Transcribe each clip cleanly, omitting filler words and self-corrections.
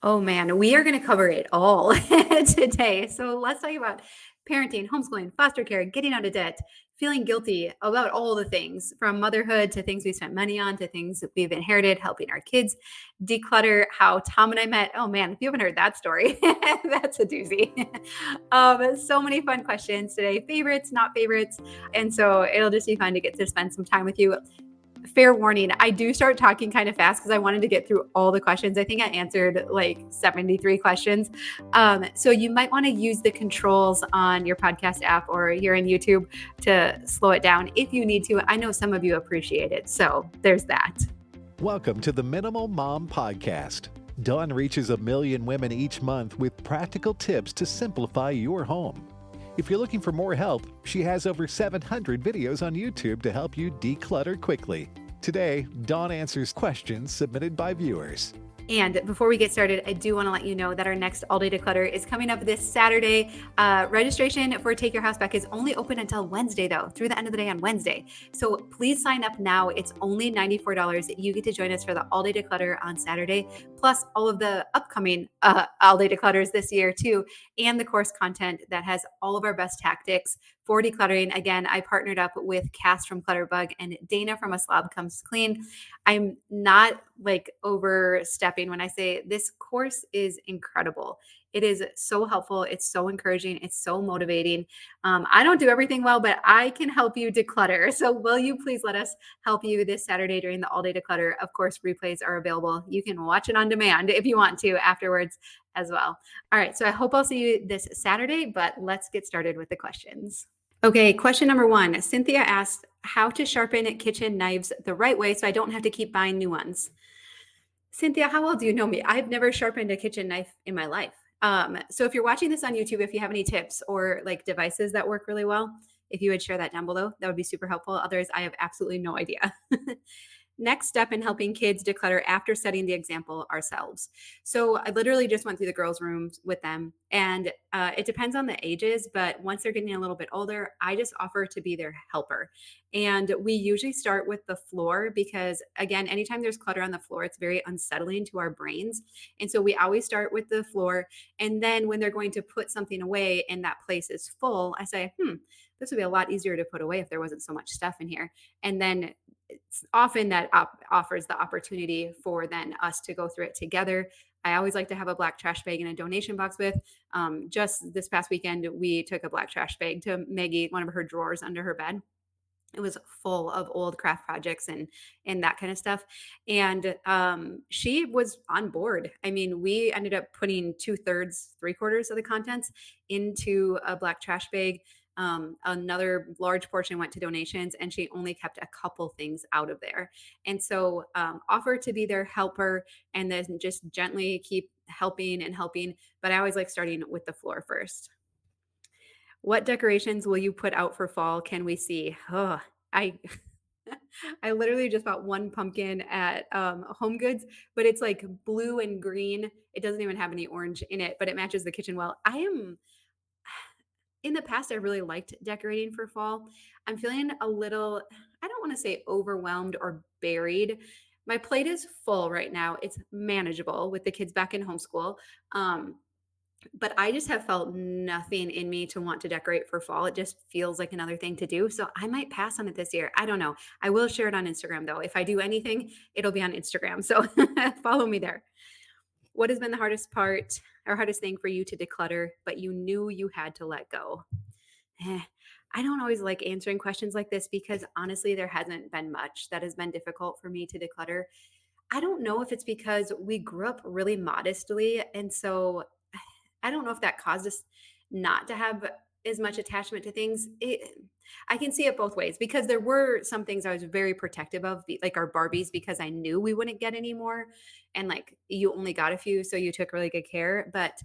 Oh man, we are going to cover it all today. So let's talk about parenting, homeschooling, foster care, getting out of debt, feeling guilty about all the things from motherhood to things we spent money on to things that we've inherited, helping our kids declutter, how Tom and I met. Oh man, if you haven't heard that story, that's a doozy. So many fun questions today, favorites, not favorites. And so it'll just be fun to get to spend some time with you. Fair warning, I do start talking kind of fast because I wanted to get through all the questions. I think I answered like 73 questions. So you might want to use the controls on your podcast app or here in YouTube to slow it down if you need to. I know some of you appreciate it. So there's that. Welcome to the Minimal Mom Podcast. Dawn reaches 1 million women each month with practical tips to simplify your home. If you're looking for more help, she has over 700 videos on YouTube to help you declutter quickly. Today, Dawn answers questions submitted by viewers. And before we get started, I do want to let you know that our next All Day Declutter is coming up this Saturday. Registration for Take Your House Back is only open until Wednesday, though, through the end of the day on Wednesday. So please sign up now. It's only $94. You get to join us for the All Day Declutter on Saturday, plus all of the upcoming All Day Declutters this year, too, and the course content that has all of our best tactics for decluttering. Again, I partnered up with Cass from Clutterbug and Dana from A Slob Comes Clean. I'm not like overstepping when I say this course is incredible. It is so helpful. It's so encouraging. It's so motivating. I don't do everything well, but I can help you declutter. So will you please let us help you this Saturday during the All Day Declutter? Of course, replays are available. You can watch it on demand if you want to afterwards as well. All right. So I hope I'll see you this Saturday, but let's get started with the questions. Okay, question number one. Cynthia asked how to sharpen kitchen knives the right way so I don't have to keep buying new ones. Cynthia, how well do you know me? I've never sharpened a kitchen knife in my life. So if you're watching this on YouTube, if you have any tips or like devices that work really well, if you would share that down below, that would be super helpful. Otherwise, I have absolutely no idea. Next step in helping kids declutter after setting the example ourselves. So I literally just went through the girls' rooms with them, and it depends on the ages, but once they're getting a little bit older, I just offer to be their helper. And we usually start with the floor because, again, anytime there's clutter on the floor, it's very unsettling to our brains. And so we always start with the floor. And then when they're going to put something away and that place is full, I say, this would be a lot easier to put away if there wasn't so much stuff in here. And then it's often that offers the opportunity for then us to go through it together. I always like to have a black trash bag and a donation box with. Just this past weekend, we took a black trash bag to Maggie, one of her drawers under her bed. It was full of old craft projects and that kind of stuff. And she was on board. I mean, we ended up putting 2/3, 3/4 of the contents into a black trash bag. Another large portion went to donations, and she only kept a couple things out of there. And so, offer to be their helper, and then just gently keep helping and helping. But I always like starting with the floor first. What decorations will you put out for fall? Can we see? Oh, I I literally just bought one pumpkin at Home Goods, but it's like blue and green. It doesn't even have any orange in it, but it matches the kitchen well. I am in the past, I really liked decorating for fall. I'm feeling a little, I don't want to say overwhelmed or buried. My plate is full right now. It's manageable with the kids back in homeschool. Um, but I just have felt nothing in me to want to decorate for fall. It just feels like another thing to do. So I might pass on it this year. I don't know. I will share it on Instagram though. If I do anything, it'll be on Instagram. So follow me there. What has been the hardest part or hardest thing for you to declutter, but you knew you had to let go? Eh, I don't always like answering questions like this because honestly, there hasn't been much that has been difficult for me to declutter. I don't know if it's because we grew up really modestly. And so I don't know if that caused us not to have as much attachment to things. I can see it both ways because there were some things I was very protective of, like our Barbies, because I knew we wouldn't get any more. And like you only got a few, so you took really good care. But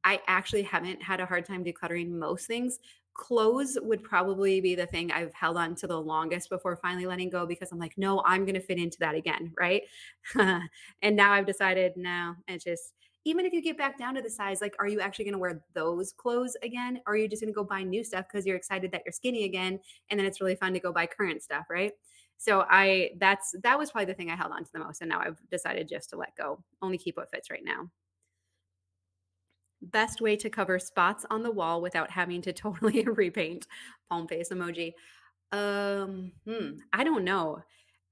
I actually haven't had a hard time decluttering most things. Clothes would probably be the thing I've held on to the longest before finally letting go because I'm like, no, I'm going to fit into that again. Right. And now I've decided, no, it's just, even if you get back down to the size, like, are you actually going to wear those clothes again? Or are you just going to go buy new stuff because you're excited that you're skinny again? And then it's really fun to go buy current stuff. Right. So that was probably the thing I held on to the most. And now I've decided just to let go, only keep what fits right now. Best way to cover spots on the wall without having to totally repaint. Palm face emoji. I don't know.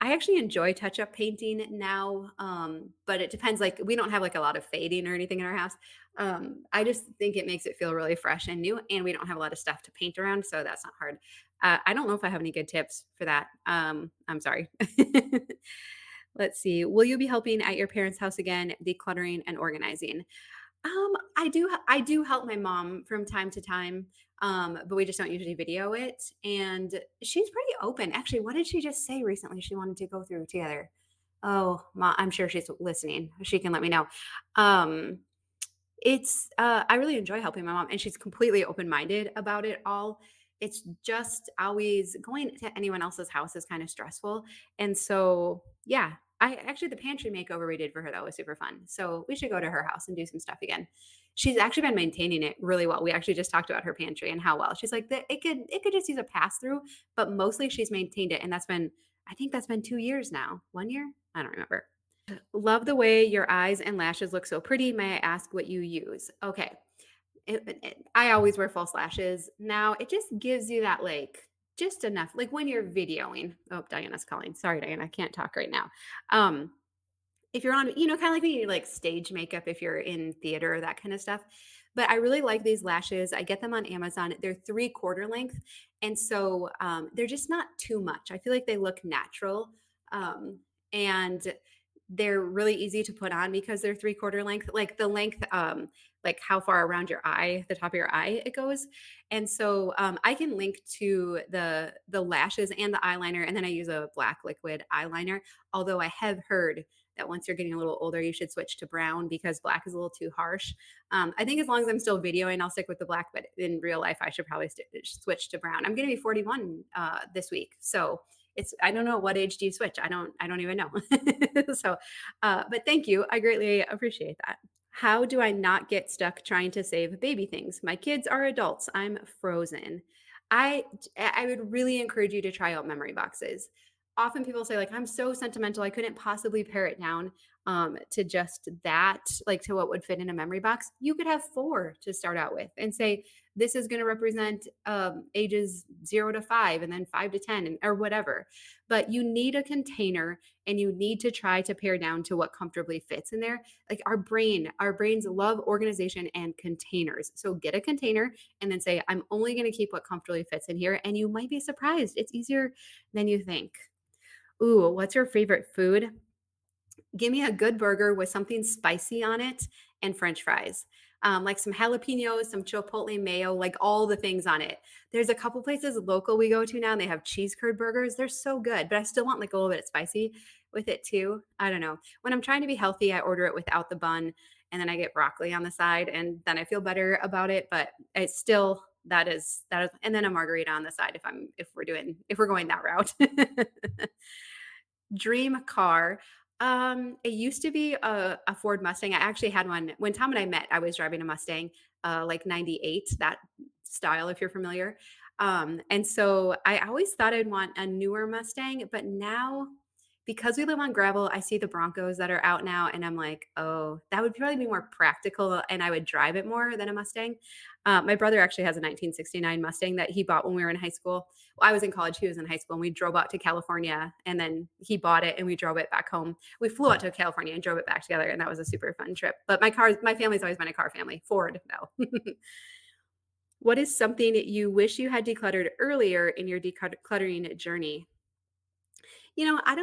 I actually enjoy touch-up painting now, but it depends, like, we don't have, like, a lot of fading or anything in our house. I just think it makes it feel really fresh and new, and we don't have a lot of stuff to paint around, so that's not hard. I don't know if I have any good tips for that. I'm sorry. Let's see. Will you be helping at your parents' house again, decluttering and organizing? I do help my mom from time to time, but we just don't usually video it, and she's pretty open. Actually, what did she just say recently she wanted to go through together? Oh, ma I'm sure she's listening. She can let me know. Um, I really enjoy helping my mom, and she's completely open-minded about it all. It's just always going to anyone else's house is kind of stressful, and so, yeah. I actually the pantry makeover we did for her, that was super fun. So, we should go to her house and do some stuff again. She's actually been maintaining it really well. We actually just talked about her pantry and how well. She's like, "The it could just use a pass-through," but mostly she's maintained it, and I think that's been 2 years now. 1 year? I don't remember. Love the way your eyes and lashes look so pretty. May I ask what you use? Okay. I always wear false lashes. Now it just gives you that like just enough, like when you're videoing. Oh, Diana's calling. Sorry, Diana, I can't talk right now. Um, if you're on, kind of like when you like stage makeup, if you're in theater, that kind of stuff. But I really like these lashes. I get them on Amazon. They're 3/4 length. And so they're just not too much. I feel like they look natural. And they're really easy to put on because they're 3/4 length, like the length, like how far around your eye, the top of your eye it goes. And so I can link to the lashes and the eyeliner, and then I use a black liquid eyeliner. Although I have heard that once you're getting a little older, you should switch to brown because black is a little too harsh. I think as long as I'm still videoing, I'll stick with the black, but in real life, I should probably switch to brown. I'm going to be 41 this week, so I don't know, what age do you switch? I don't even know. So, but thank you. I greatly appreciate that. How do I not get stuck trying to save baby things? My kids are adults. I'm frozen. I would really encourage you to try out memory boxes. Often people say like I'm so sentimental, I couldn't possibly pare it down to just that, like to what would fit in a memory box. You could have four to start out with and say this is going to represent ages 0 to 5 and then 5 to 10 or whatever. But you need a container and you need to try to pare down to what comfortably fits in there. Like our brains love organization and containers. So get a container and then say, I'm only going to keep what comfortably fits in here. And you might be surprised. It's easier than you think. Ooh, what's your favorite food? Give me a good burger with something spicy on it and french fries. Like some jalapenos, some chipotle mayo, like all the things on it. There's a couple places local we go to now and they have cheese curd burgers. They're so good, but I still want like a little bit of spicy with it too. I don't know. When I'm trying to be healthy, I order it without the bun and then I get broccoli on the side and then I feel better about it, but it's still that is and then a margarita on the side if we're going that route. Dream car. It used to be a Ford Mustang. I actually had one when Tom and I met. I was driving a Mustang, like '98, that style, if you're familiar. And so I always thought I'd want a newer Mustang, but now because we live on gravel, I see the Broncos that are out now, and I'm like, oh, that would probably be more practical, and I would drive it more than a Mustang. My brother actually has a 1969 Mustang that he bought when we were in high school. Well, I was in college, he was in high school, and we drove out to California, and then he bought it, and we drove it back home. We flew out to California and drove it back together, and that was a super fun trip. But my family's always been a car family. Ford, though. What is something you wish you had decluttered earlier in your decluttering journey? You know, I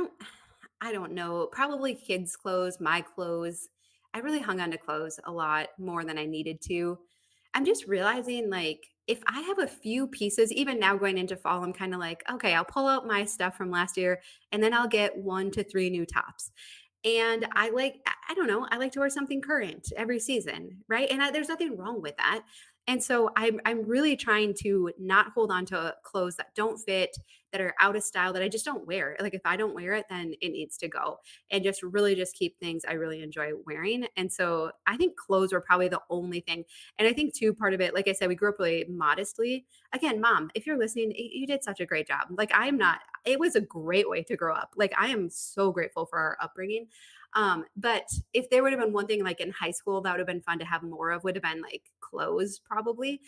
don't know. Probably kids' clothes, my clothes. I really hung on to clothes a lot more than I needed to. I'm just realizing like if I have a few pieces, even now going into fall, I'm kind of like, okay, I'll pull out my stuff from last year and then I'll get 1 to 3 new tops. And I don't know, I like to wear something current every season, right? And there's nothing wrong with that. And so I'm really trying to not hold on to clothes that don't fit, that are out of style, that I just don't wear. Like if I don't wear it, then it needs to go. And just really just keep things I really enjoy wearing. And so I think clothes were probably the only thing. And I think too, part of it, like I said, we grew up really modestly. Again, mom, if you're listening, you did such a great job. Like I'm not, it was a great way to grow up. Like I am so grateful for our upbringing. But if there would have been one thing like in high school that would have been fun to have more of, would have been like clothes probably.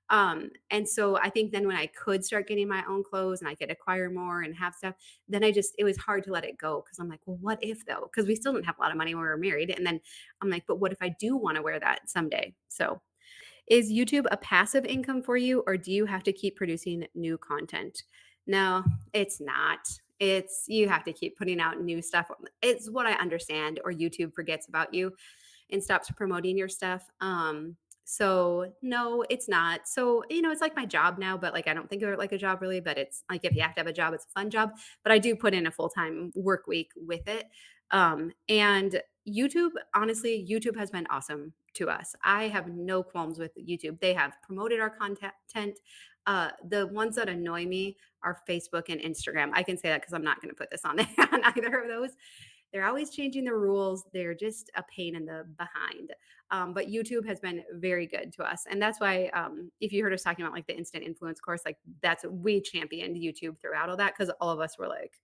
And so I think then when I could start getting my own clothes and I could acquire more and have stuff, then it was hard to let it go because I'm like, well, what if though? Because we still didn't have a lot of money when we were married. And then I'm like, but what if I do want to wear that someday? So is YouTube a passive income for you, or do you have to keep producing new content? No, it's not. It's you have to keep putting out new stuff. It's what I understand, or YouTube forgets about you and stops promoting your stuff. So no, it's not. So, it's like my job now, but like I don't think of it like a job really, but it's like if you have to have a job, it's a fun job. But I do put in a full-time work week with it. And YouTube, honestly, YouTube has been awesome to us. I have no qualms with YouTube. They have promoted our content. The ones that annoy me are Facebook and Instagram. I can say that because I'm not going to put this on, on either of those. They're always changing the rules. They're just a pain in the behind. But YouTube has been very good to us, and that's why if you heard us talking about like the instant influence course, like we championed YouTube throughout all that because all of us were like,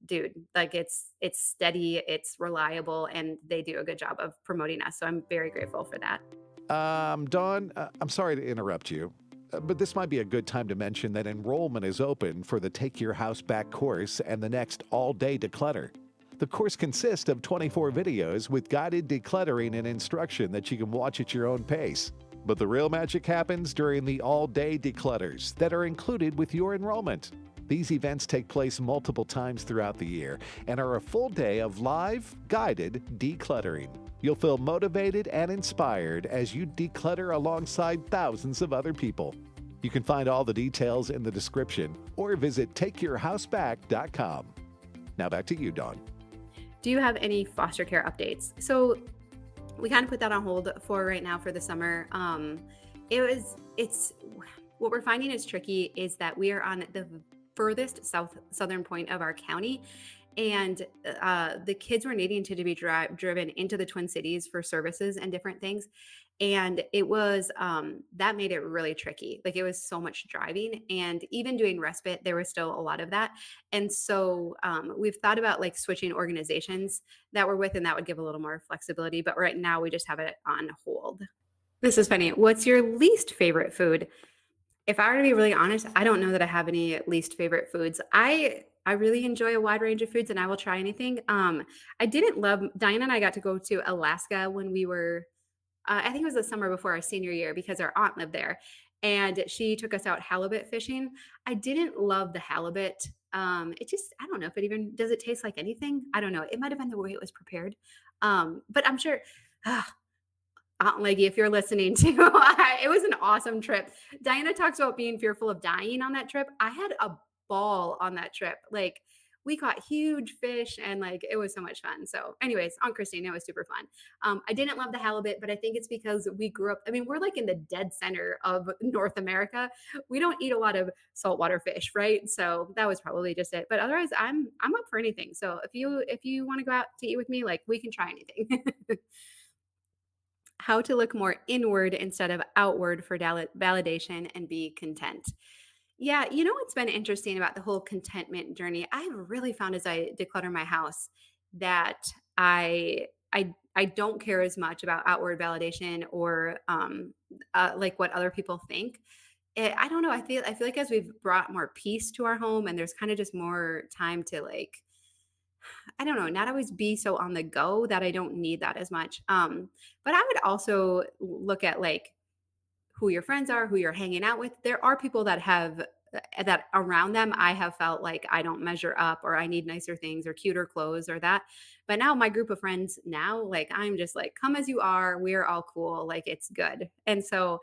dude, like it's steady, it's reliable, and they do a good job of promoting us. So I'm very grateful for that. Dawn, I'm sorry to interrupt you, but this might be a good time to mention that enrollment is open for the Take Your House Back course and the next all-day declutter. The course consists of 24 videos with guided decluttering and instruction that you can watch at your own pace. But the real magic happens during the all-day declutters that are included with your enrollment. These events take place multiple times throughout the year and are a full day of live, guided decluttering. You'll feel motivated and inspired as you declutter alongside thousands of other people. You can find all the details in the description or visit takeyourhouseback.com. Now back to you, Dawn. Do you have any foster care updates? So we kind of put that on hold for right now for the summer. It's what we're finding is tricky is that we are on the furthest southern point of our county, and the kids were needing to be driven into the Twin Cities for services and different things, and it was that made it really tricky. Like it was so much driving, and even doing respite, there was still a lot of that. And so we've thought about like switching organizations that we're with, and that would give a little more flexibility. But right now, we just have it on hold. This is funny. What's your least favorite food? If I were to be really honest, I don't know that I have any least favorite foods. I really enjoy a wide range of foods and I will try anything. I didn't love Diana and I got to go to Alaska when we were I think it was the summer before our senior year because our aunt lived there and she took us out halibut fishing. I didn't love the halibut. It just I don't know if it even does it taste like anything? I don't know. It might have been the way it was prepared. But I'm sure Aunt Leggy, if you're listening to, it was an awesome trip. Diana talks about being fearful of dying on that trip. I had a ball on that trip. Like we caught huge fish and like it was so much fun. So, anyways, Aunt Christine, it was super fun. I didn't love the halibut, but I think it's because we grew up. I mean, we're like in the dead center of North America. We don't eat a lot of saltwater fish, right? So that was probably just it. But otherwise, I'm up for anything. So if you want to go out to eat with me, like we can try anything. How to look more inward instead of outward for validation and be content. Yeah, what's been interesting about the whole contentment journey? I've really found as I declutter my house that I don't care as much about outward validation or like what other people think. I don't know. I feel like as we've brought more peace to our home, and there's kind of just more time to like I don't know, not always be so on the go that I don't need that as much. But I would also look at like who your friends are, who you're hanging out with. There are people that have that around them I have felt like I don't measure up or I need nicer things or cuter clothes or that. But now my group of friends now, like I'm just like, come as you are. We're all cool. Like it's good. And so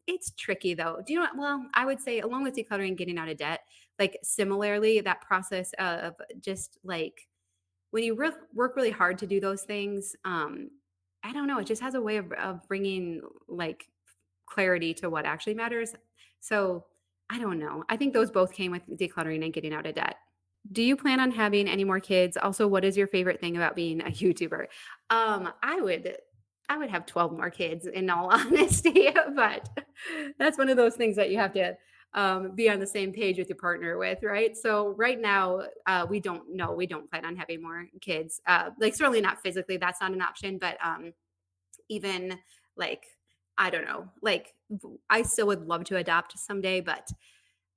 it's tricky though. Do you know what? Well, I would say along with decluttering, getting out of debt, like similarly, that process of just like when you work really hard to do those things, I don't know, it just has a way of bringing like clarity to what actually matters. So I don't know. I think those both came with decluttering and getting out of debt. Do you plan on having any more kids? Also, what is your favorite thing about being a YouTuber? I would have 12 more kids in all honesty, but that's one of those things that you have to be on the same page with your partner with, right? So right now, we don't know. We don't plan on having more kids. Like certainly not physically. That's not an option. But even like I don't know. Like I still would love to adopt someday, but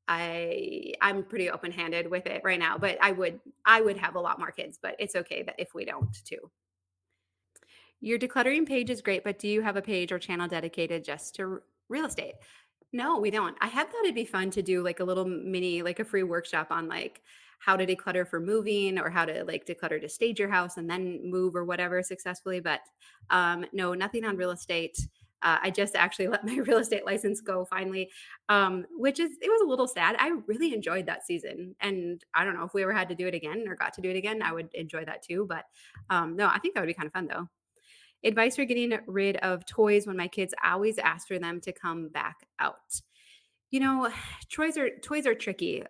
I'm pretty open-handed with it right now. But I would have a lot more kids. But it's okay that if we don't too. Your decluttering page is great, but do you have a page or channel dedicated just to real estate? No, we don't. I had thought it'd be fun to do like a little mini, like a free workshop on like how to declutter for moving or how to like declutter to stage your house and then move or whatever successfully. But no, nothing on real estate. I just actually let my real estate license go finally, which is it was a little sad. I really enjoyed that season, and I don't know if we ever had to do it again or got to do it again. I would enjoy that too. But no, I think that would be kind of fun though. Advice for getting rid of toys when my kids always ask for them to come back out. You know, toys are tricky.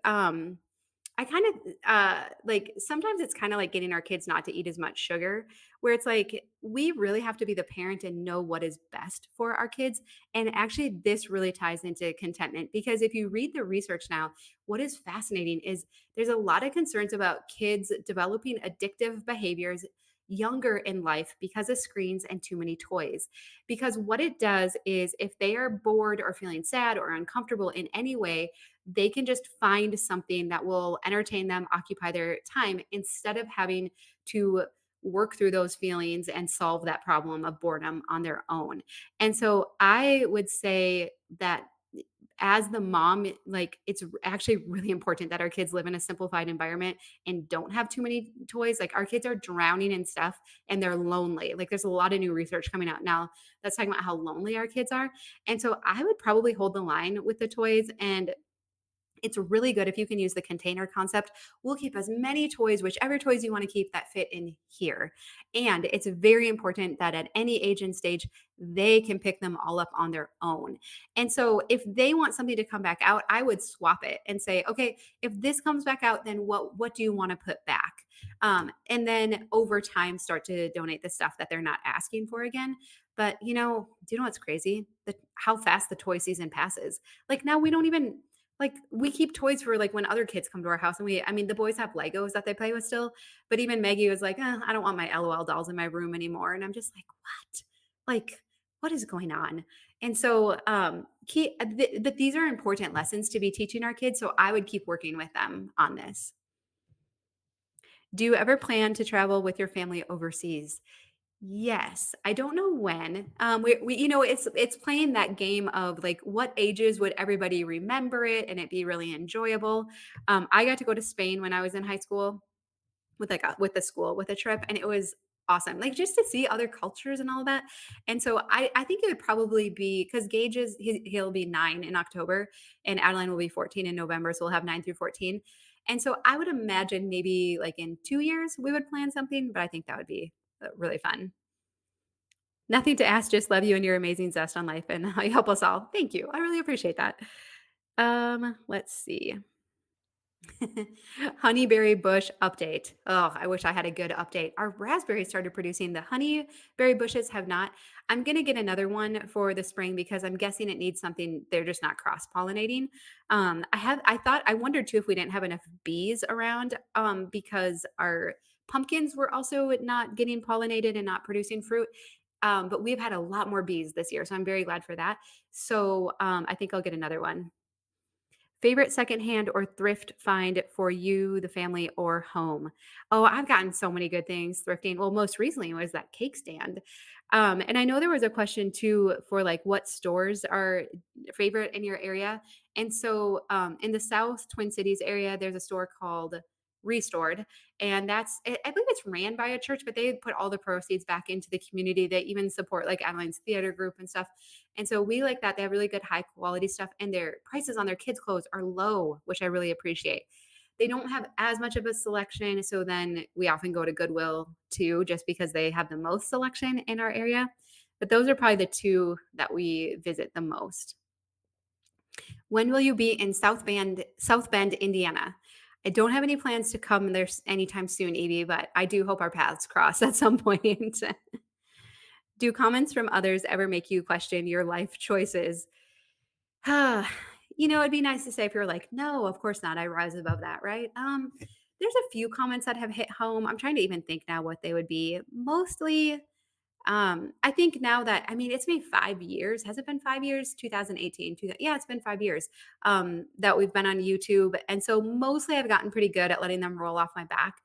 I kind of like sometimes it's kind of like getting our kids not to eat as much sugar, where it's like we really have to be the parent and know what is best for our kids. And actually, this really ties into contentment because if you read the research now, what is fascinating is there's a lot of concerns about kids developing addictive behaviors younger in life because of screens and too many toys. Because what it does is if they are bored or feeling sad or uncomfortable in any way, they can just find something that will entertain them, occupy their time instead of having to work through those feelings and solve that problem of boredom on their own. And so I would say that as the mom, like it's actually really important that our kids live in a simplified environment and don't have too many toys. Like our kids are drowning in stuff and they're lonely. Like there's a lot of new research coming out now that's talking about how lonely our kids are. And so I would probably hold the line with the toys and it's really good if you can use the container concept. We'll keep as many toys, whichever toys you want to keep that fit in here. And it's very important that at any age and stage, they can pick them all up on their own. And so if they want something to come back out, I would swap it and say, okay, if this comes back out, then what do you want to put back? And then over time, start to donate the stuff that they're not asking for again. But do you know what's crazy? How fast the toy season passes. Like now we don't even like, we keep toys for, like, when other kids come to our house, and I mean, the boys have Legos that they play with still, but even Maggie was like, I don't want my LOL dolls in my room anymore," and I'm just like, "What? Like, what is going on?" And so, but these are important lessons to be teaching our kids, so I would keep working with them on this. Do you ever plan to travel with your family overseas? Yes, I don't know when. It's playing that game of like what ages would everybody remember it and it be really enjoyable. I got to go to Spain when I was in high school with with the school with a trip, and it was awesome. Like just to see other cultures and all that. And so I think it would probably be because Gage he'll be 9 in October, and Adeline will be 14 in November, so we'll have 9 through 14. And so I would imagine maybe like in 2 years we would plan something, but I think that would be really fun. Nothing to ask, just love you and your amazing zest on life and how you help us all. Thank you. I really appreciate that. Let's see. Honeyberry bush update. Oh, I wish I had a good update. Our raspberries started producing. The honeyberry bushes have not. I'm going to get another one for the spring because I'm guessing it needs something. They're just not cross pollinating. I wondered too if we didn't have enough bees around because our pumpkins were also not getting pollinated and not producing fruit. But we've had a lot more bees this year. So I'm very glad for that. So I think I'll get another one. Favorite secondhand or thrift find for you, the family, or home? Oh, I've gotten so many good things thrifting. Well, most recently was that cake stand. And I know there was a question too for like what stores are favorite in your area. And so in the South Twin Cities area, there's a store called Restored. And I believe it's ran by a church, but they put all the proceeds back into the community. They even support like Adeline's theater group and stuff. And so we like that. They have really good high quality stuff and their prices on their kids' clothes are low, which I really appreciate. They don't have as much of a selection. So then we often go to Goodwill too, just because they have the most selection in our area. But those are probably the two that we visit the most. When will you be in South Bend, Indiana? I don't have any plans to come there anytime soon, Evie, but I do hope our paths cross at some point. Do comments from others ever make you question your life choices? it'd be nice to say if you're like, "No, of course not. I rise above that," right? There's a few comments that have hit home. I'm trying to even think now what they would be. Mostly, I think now that I mean, it's been 5 years. Has it been 5 years? 2018, yeah, it's been 5 years, that we've been on YouTube, and so mostly I've gotten pretty good at letting them roll off my back.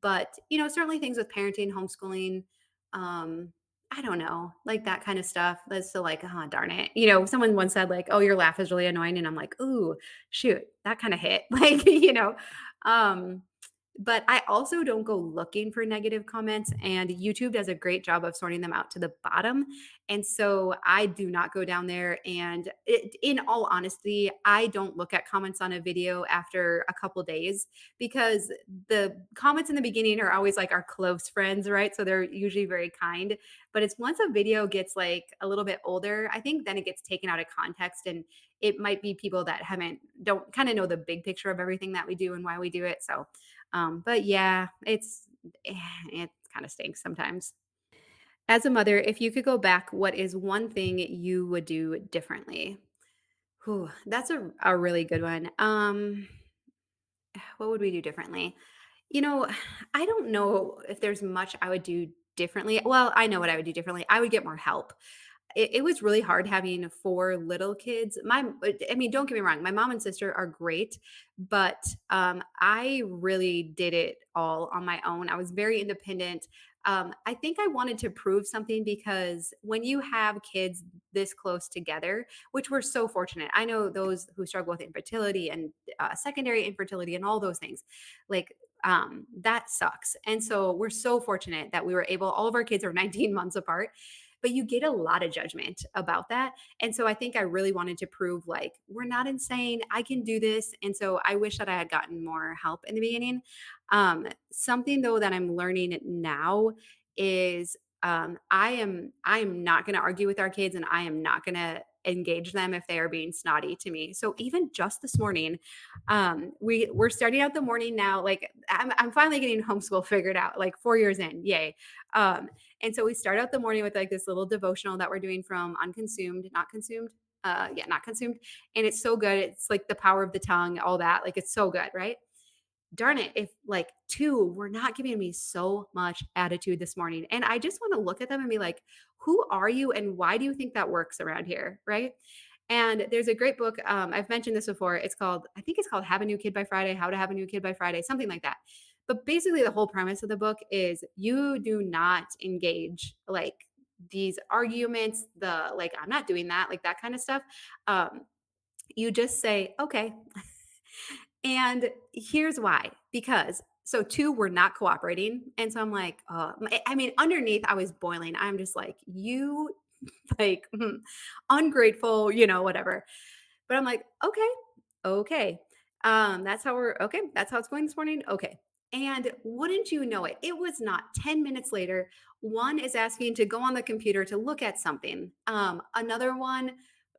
But, certainly things with parenting, homeschooling, um, I don't know, like that kind of stuff. That's still like, "Oh, darn it." Someone once said like, "Oh, your laugh is really annoying," and I'm like, "Ooh, shoot, that kinda hit." Um but I also don't go looking for negative comments, and YouTube does a great job of sorting them out to the bottom. And so I do not go down there. And in all honesty, I don't look at comments on a video after a couple days because the comments in the beginning are always like our close friends, right? So they're usually very kind. But it's once a video gets like a little bit older, I think then it gets taken out of context and it might be people that don't kind of know the big picture of everything that we do and why we do it. So but yeah, it kind of stinks sometimes. As a mother, if you could go back, what is one thing you would do differently? Whew, that's a really good one. What would we do differently? You know, I don't know if there's much I would do differently. Well, I know what I would do differently. I would get more help. It was really hard having 4 little kids. I mean, don't get me wrong, my mom and sister are great, but, I really did it all on my own. I was very independent. I think I wanted to prove something because when you have kids this close together, which we're so fortunate. I know those who struggle with infertility and, secondary infertility and all those things, like, that sucks. And so we're so fortunate that we were able all of our kids are 19 months apart, but you get a lot of judgment about that. And so I think I really wanted to prove like, we're not insane. I can do this. And so I wish that I had gotten more help in the beginning. Something though that I'm learning now is I am not going to argue with our kids and I am not going to engage them if they are being snotty to me. So even just this morning, we're starting out the morning now. Like I'm finally getting homeschool figured out, like 4 years in. Yay. Um, and so we start out the morning with like this little devotional that we're doing from Unconsumed, Not Consumed. Yeah, Not Consumed. And it's so good. It's like the power of the tongue, all that. Like it's so good, right? Darn it, if like 2 were not giving me so much attitude this morning. And I just want to look at them and be like, who are you and why do you think that works around here? Right. And there's a great book. I've mentioned this before. I think it's called Have a New Kid by Friday, How to Have a New Kid by Friday, something like that. But basically, the whole premise of the book is you do not engage like these arguments, the like, I'm not doing that, like that kind of stuff. Um, you just say, okay, and here's why, because so 2 were not cooperating, and so I'm like, I mean, underneath, I was boiling. I'm just like, "You, like, ungrateful," whatever. But I'm like, "Okay, okay. That's how it's going this morning? Okay." And wouldn't you know it, it was not 10 minutes later, one is asking to go on the computer to look at something. Another one,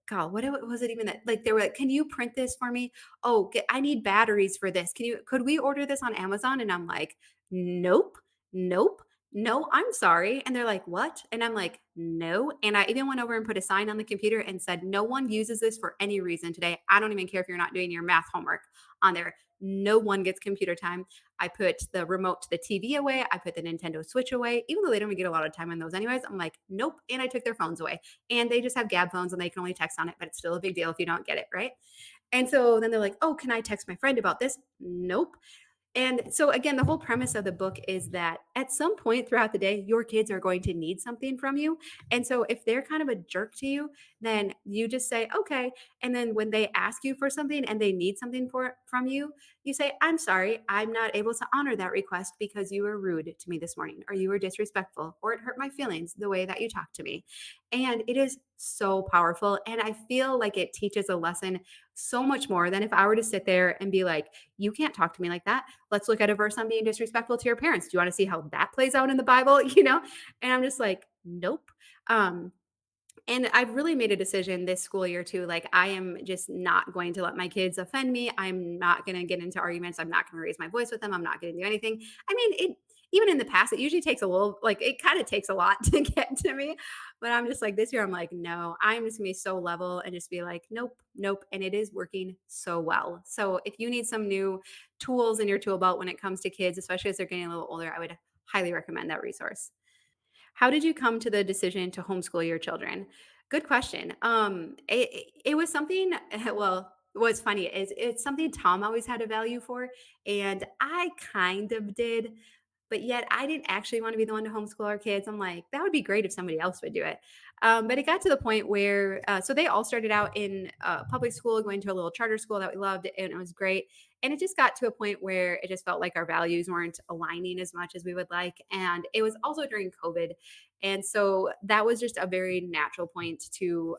God, was it even that? Like they were like, "Can you print this for me? Oh, I need batteries for this. Could we order this on Amazon?" And I'm like, "Nope, nope, no, I'm sorry." And they're like, "What?" And I'm like, "No." And I even went over and put a sign on the computer and said, "No one uses this for any reason today. I don't even care if you're not doing your math homework on there. No one gets computer time." I put the remote to the TV away. I put the Nintendo Switch away, even though they don't even get a lot of time on those anyways. I'm like, "Nope." And I took their phones away and they just have gab phones and they can only text on it, but it's still a big deal if you don't get it, right? And so then they're like, "Oh, can I text my friend about this?" Nope. And so again, the whole premise of the book is that at some point throughout the day, your kids are going to need something from you. And so if they're kind of a jerk to you, then you just say, "Okay." And then when they ask you for something and they need something from you, you say, "I'm sorry, I'm not able to honor that request because you were rude to me this morning or you were disrespectful or it hurt my feelings the way that you talked to me." And it is so powerful and I feel like it teaches a lesson so much more than if I were to sit there and be like, "You can't talk to me like that. Let's look at a verse on being disrespectful to your parents. Do you want to see how that plays out in the Bible?" And I'm just like, nope. Um, and I've really made a decision this school year too. Like, I am just not going to let my kids offend me. I'm not going to get into arguments. I'm not going to raise my voice with them. I'm not going to do anything. I mean, even in the past, it usually takes a little, like, it kind of takes a lot to get to me. But I'm just like, this year, I'm like, no, I'm just gonna be so level and just be like, nope, nope. And it is working so well. So if you need some new tools in your tool belt when it comes to kids, especially as they're getting a little older, I would highly recommend that resource. How did you come to the decision to homeschool your children? Good question. It was something. Well, what's funny is it's something Tom always had a value for, and I kind of did. But yet I didn't actually want to be the one to homeschool our kids. I'm like, that would be great if somebody else would do it. But it got to the point where, so they all started out in public school, going to a little charter school that we loved, and it was great. And it just got to a point where it just felt like our values weren't aligning as much as we would like. And it was also during COVID. And so that was just a very natural point to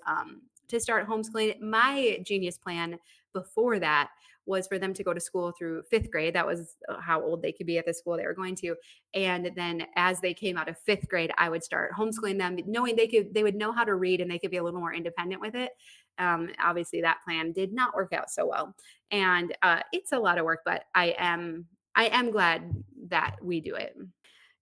start homeschooling. My genius plan before that was for them to go to school through fifth grade. That was how old they could be at the school they were going to. And then as they came out of fifth grade, I would start homeschooling them, knowing they would know how to read and they could be a little more independent with it. Obviously, that plan did not work out so well, and it's a lot of work. But I am glad that we do it.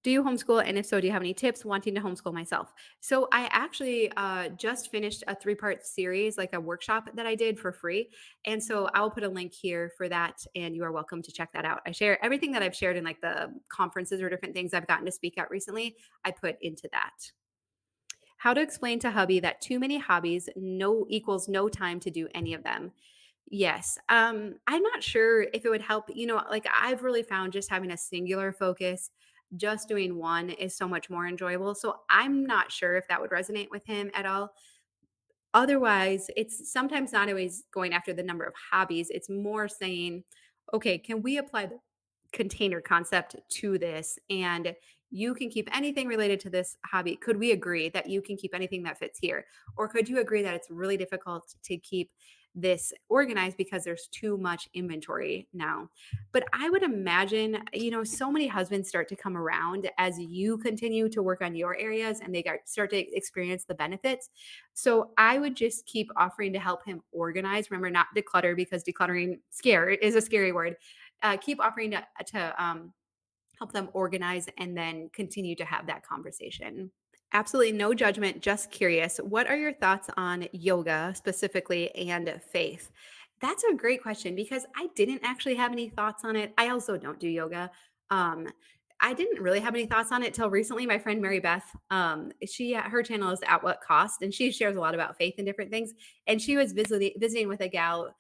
Do you homeschool? And if so, do you have any tips wanting to homeschool myself? So I actually just finished a three-part series, like a workshop that I did for free. And so I'll put a link here for that. And you are welcome to check that out. I share everything that I've shared in like the conferences or different things I've gotten to speak at recently. I put into that. How to explain to hubby that too many hobbies no equals no time to do any of them. Yes. I'm not sure if it would help. Like I've really found just having a singular focus, just doing one is so much more enjoyable. So I'm not sure if that would resonate with him at all. Otherwise, it's sometimes not always going after the number of hobbies. It's more saying, okay, can we apply the container concept to this? And you can keep anything related to this hobby. Could we agree that you can keep anything that fits here? Or could you agree that it's really difficult to keep this organized because there's too much inventory now? But I would imagine, so many husbands start to come around as you continue to work on your areas and they start to experience the benefits. So I would just keep offering to help him organize. Remember, not declutter, because decluttering scare is a scary word. Keep offering to help them organize and then continue to have that conversation. Absolutely no judgment, just curious. What are your thoughts on yoga specifically and faith? That's a great question because I didn't actually have any thoughts on it. I also don't do yoga. Um, I didn't really have any thoughts on it till recently. My friend Mary Beth, her channel is At What Cost, and she shares a lot about faith and different things. And she was visiting with a gal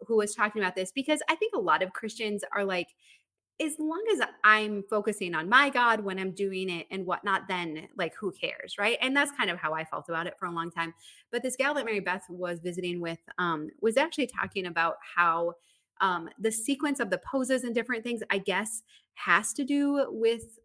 who was talking about this because I think a lot of Christians are like, as long as I'm focusing on my God when I'm doing it and whatnot, then like who cares, right? And that's kind of how I felt about it for a long time. But this gal that Mary Beth was visiting with was actually talking about how the sequence of the poses and different things, I guess, has to do with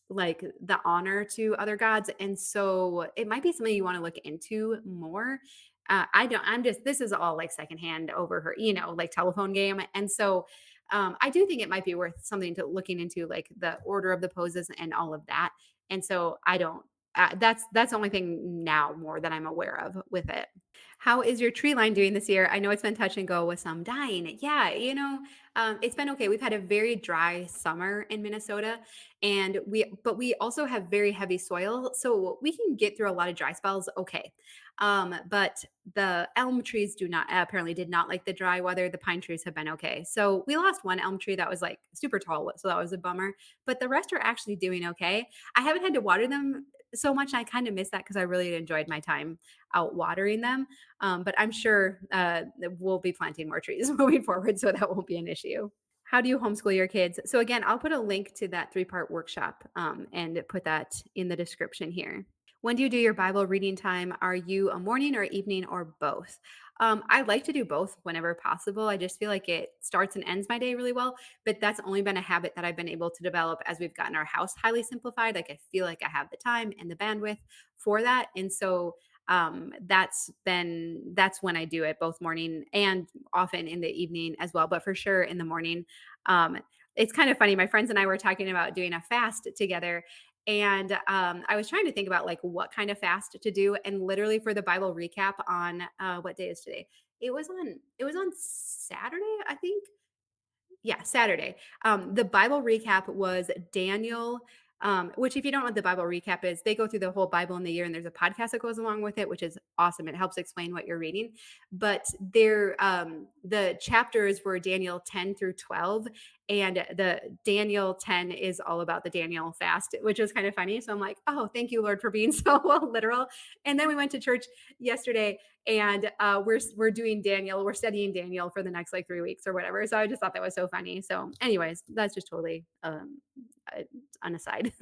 like the honor to other gods. And so it might be something you want to look into more. I don't, I'm just, this is all like secondhand over her, like telephone game. And so I do think it might be worth something to looking into, like the order of the poses and all of that. And so I don't. That's the only thing now more that I'm aware of with it. How is your tree line doing this year? I know it's been touch and go with some dying. Yeah, it's been okay. We've had a very dry summer in Minnesota, and but we also have very heavy soil, so we can get through a lot of dry spells. Okay, but the elm trees do not apparently did not like the dry weather. The pine trees have been okay. So we lost one elm tree that was like super tall, so that was a bummer. But the rest are actually doing okay. I haven't had to water them so much. I kind of miss that because I really enjoyed my time out watering them. But I'm sure that we'll be planting more trees moving forward, so that won't be an issue. How do you homeschool your kids? So again, I'll put a link to that three-part workshop and put that in the description here. When do you do your Bible reading time? Are you a morning or evening or both? I like to do both whenever possible. I just feel like it starts and ends my day really well, but that's only been a habit that I've been able to develop as we've gotten our house highly simplified. Like I feel like I have the time and the bandwidth for that. And so that's when I do it, both morning and often in the evening as well, but for sure in the morning. Um, it's kind of funny. My friends and I were talking about doing a fast together. And I was trying to think about like what kind of fast to do. And literally for the Bible recap on what day is today? It was on Saturday, I think. Yeah, Saturday. The Bible recap was Daniel, which if you don't know what the Bible recap is, they go through the whole Bible in the year and there's a podcast that goes along with it, which is awesome. It helps explain what you're reading. But the chapters were Daniel 10 through 12. And the Daniel 10 is all about the Daniel fast, which was kind of funny. So I'm like, oh, thank you, Lord, for being so literal. And then we went to church yesterday and we're doing Daniel. We're studying Daniel for the next like 3 weeks or whatever. So I just thought that was so funny. So, anyways, that's just totally uh, an aside.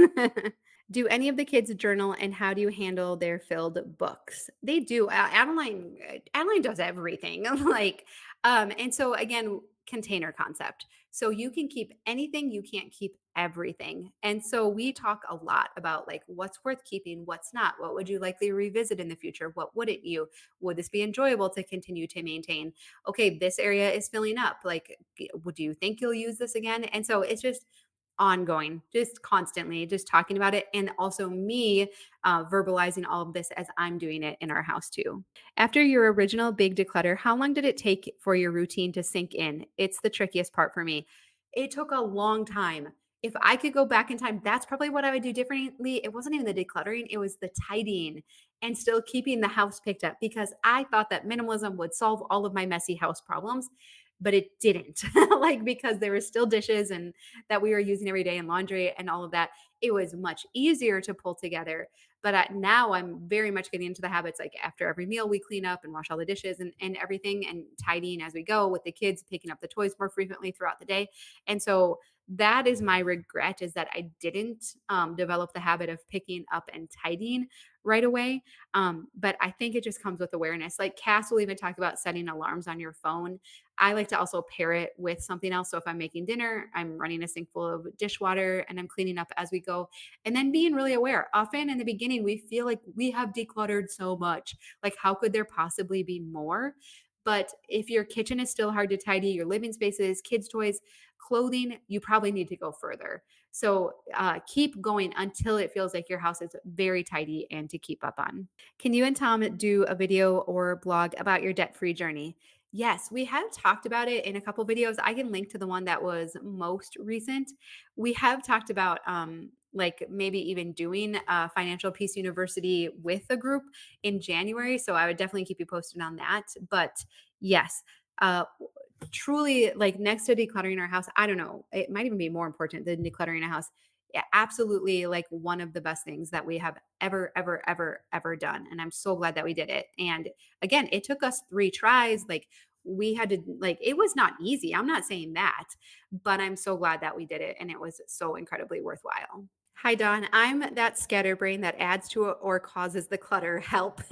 Do any of the kids journal, and how do you handle their filled books? They do. Adeline does everything. And so again, container concept. So you can keep anything, you can't keep everything. And so we talk a lot about like what's worth keeping, what's not. What would you likely revisit in the future? What wouldn't you? Would this be enjoyable to continue to maintain? Okay, this area is filling up. Like, would you think you'll use this again? And so it's just ongoing, just constantly, just talking about it. And also me verbalizing all of this as I'm doing it in our house too. After your original big declutter, how long did it take for your routine to sink in? It's the trickiest part for me. It took a long time. If I could go back in time, that's probably what I would do differently. It wasn't even the decluttering, it was the tidying and still keeping the house picked up because I thought that minimalism would solve all of my messy house problems, but it didn't. Like, because there were still dishes and that we were using every day and laundry and all of that. It was much easier to pull together. But now I'm very much getting into the habits like after every meal, we clean up and wash all the dishes and everything and tidying as we go with the kids, picking up the toys more frequently throughout the day. And so that is my regret is that I didn't develop the habit of picking up and tidying right away. But I think it just comes with awareness. Like Cass will even talk about setting alarms on your phone. I like to also pair it with something else. So if I'm making dinner, I'm running a sink full of dishwater and I'm cleaning up as we go. And then being really aware. Often in the beginning, we feel like we have decluttered so much. Like, how could there possibly be more? But if your kitchen is still hard to tidy, your living spaces, kids' toys, clothing, you probably need to go further. So keep going until it feels like your house is very tidy and to keep up on. Can you and Tom do a video or blog about your debt free journey? Yes, we have talked about it in a couple videos. I can link to the one that was most recent. We have talked about like maybe even doing a Financial Peace University with a group in January. So I would definitely keep you posted on that. But yes, uh, truly, like next to decluttering our house, I don't know, it might even be more important than decluttering a house. Yeah, absolutely, like one of the best things that we have ever done. And I'm so glad that we did it. And again, it took us 3 tries. Like we had to, like, it was not easy. I'm not saying that, but I'm so glad that we did it. And it was so incredibly worthwhile. Hi, Don. I'm that scatterbrain that adds to or causes the clutter. Help.